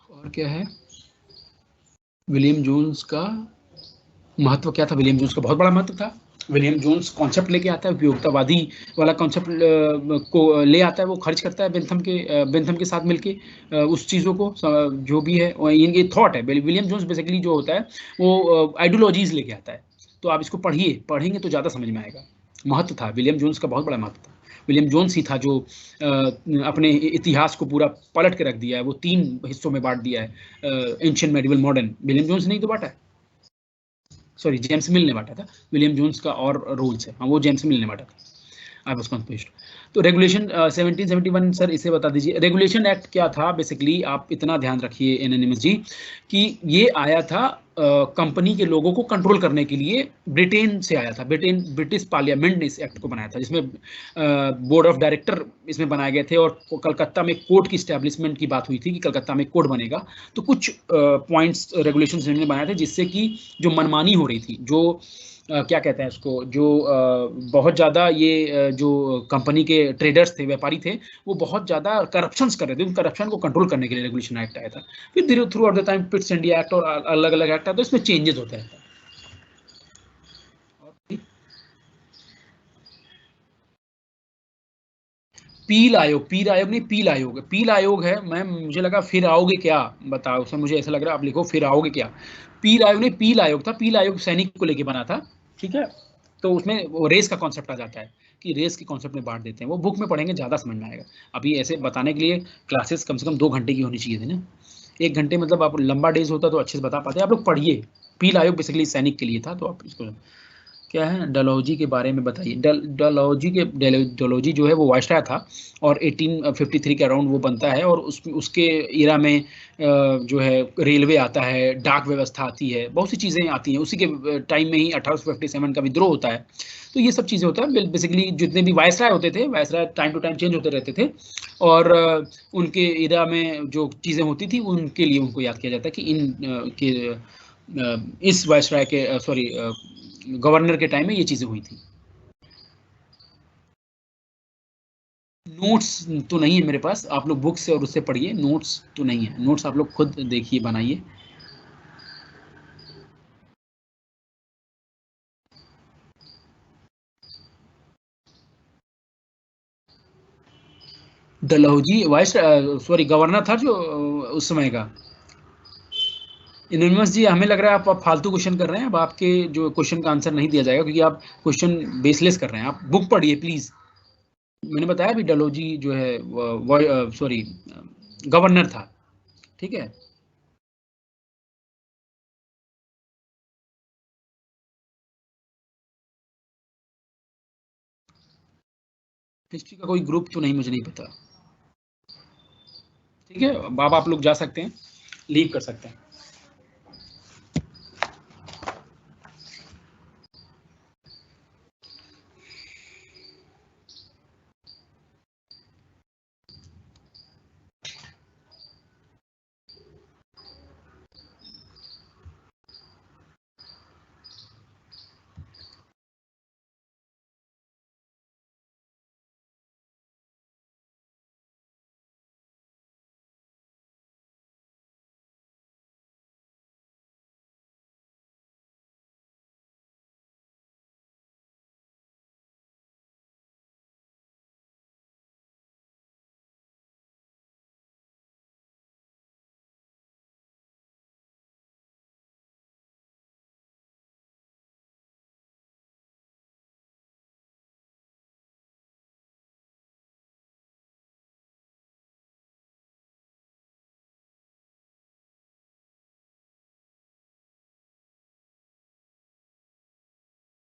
और क्या है? विलियम जोन्स का महत्व क्या था? विलियम जोन्स का बहुत बड़ा महत्व था। विलियम जोन्स कॉन्सेप्ट लेके आता है, उपयोगितावादी वाला कॉन्सेप्ट को ले आता है, वो खर्च करता है बेंथम के साथ मिलके उस चीज़ों को, जो भी है ये थॉट है। विलियम जोन्स बेसिकली जो होता है वो आइडियोलॉजीज लेके आता है। तो आप इसको पढ़ेंगे तो ज़्यादा समझ में आएगा। महत्व था विलियम जोन्स का, बहुत बड़ा महत्व था। विलियम जोन्स ही था जो अपने इतिहास को पूरा पलट के रख दिया है। वो 3 हिस्सों में बांट दिया है, ancient, medieval, modern. William Jones नहीं तो बांटा है, सॉरी जेम्स मिल ने बांटा था। विलियम जोन्स का और रूल्स है, हाँ वो जेम्स मिल ने बांटा था। I was confused. तो रेगुलेशन 1771 सर इसे बता दीजिए। रेगुलेशन एक्ट क्या था बेसिकली, आप इतना ध्यान रखिए एनोनिमस जी कि ये आया था कंपनी के लोगों को कंट्रोल करने के लिए, ब्रिटेन से आया था। ब्रिटिश पार्लियामेंट ने इस एक्ट को बनाया था, जिसमें बोर्ड ऑफ डायरेक्टर इसमें बनाए गए थे, और कलकत्ता में कोर्ट की स्टैब्लिशमेंट की बात हुई थी कि कलकत्ता में कोर्ट बनेगा। तो कुछ पॉइंट्स रेगुलेशन इन्होंने बनाए थे जिससे कि जो मनमानी हो रही थी, जो क्या कहते हैं उसको, जो बहुत ज़्यादा ये जो कंपनी के ट्रेडर्स थे, व्यापारी थे, वो बहुत ज़्यादा करप्शंस कर रहे थे, उन करप्शन को कंट्रोल करने के लिए रेगुलेशन एक्ट आया था। फिर धीरे through out the time Pitt's India act और अलग अलग एक्ट आता है, तो इसमें चेंजेस होते रहता है। पील आयोग है। मैं मुझे लगा फिर आओगे क्या, बताओ, उसमें मुझे ऐसा लग रहा है आप लिखो फिर आओगे क्या। पील आयोग नहीं, पील आयोग था। पील आयोग सैनिक को लेके बना था, ठीक है। तो उसमें वो रेस का कॉन्सेप्ट आ जाता है कि रेस के कॉन्सेप्ट में बांट देते हैं। वो बुक में पढ़ेंगे ज़्यादा समझ में आएगा। अभी ऐसे बताने के लिए क्लासेस कम से कम 2 घंटे की होनी चाहिए थी ना। 1 घंटे मतलब आप लंबा डेज होता तो अच्छे से बता पाते। आप लोग पढ़िए। पील आयोग बेसिकली सैनिक के लिए था, तो आप इसको क्या है, डलहौजी के बारे में बताइए। डलहौजी जो है वो वायसराय था, और 1853 के अराउंड वो बनता है, और उसके इरा में जो है रेलवे आता है, डाक व्यवस्था आती है, बहुत सी चीज़ें आती हैं। उसी के टाइम में ही 1857 का विद्रोह होता है। तो ये सब चीज़ें होता है। बेसिकली जितने भी वायसराय होते थे, viceroy time to time change होते रहते थे, और उनके इरा में जो चीज़ें होती थी उनके लिए उनको याद किया जाता है कि इस वायसराय के सॉरी गवर्नर के टाइम में ये चीज़ें हुई थी। नोट्स तो नहीं है मेरे पास, आप लोग बुक से और उससे पढ़िए। नोट्स तो नहीं है, नोट्स आप लोग खुद देखिए, बनाइए। डलहौजी वाइस सॉरी गवर्नर था जो उस समय का। एनोनिमस जी, हमें लग रहा है आप फालतू क्वेश्चन कर रहे हैं। अब आपके जो क्वेश्चन का आंसर नहीं दिया जाएगा, क्योंकि आप क्वेश्चन बेसलेस कर रहे हैं। आप बुक पढ़िए प्लीज। मैंने बताया अभी, डलहौजी जो है सॉरी गवर्नर था, ठीक है। हिस्ट्री का कोई ग्रुप तो नहीं, मुझे नहीं पता। ठीक है, अब आप लोग जा सकते हैं, लीव कर सकते हैं।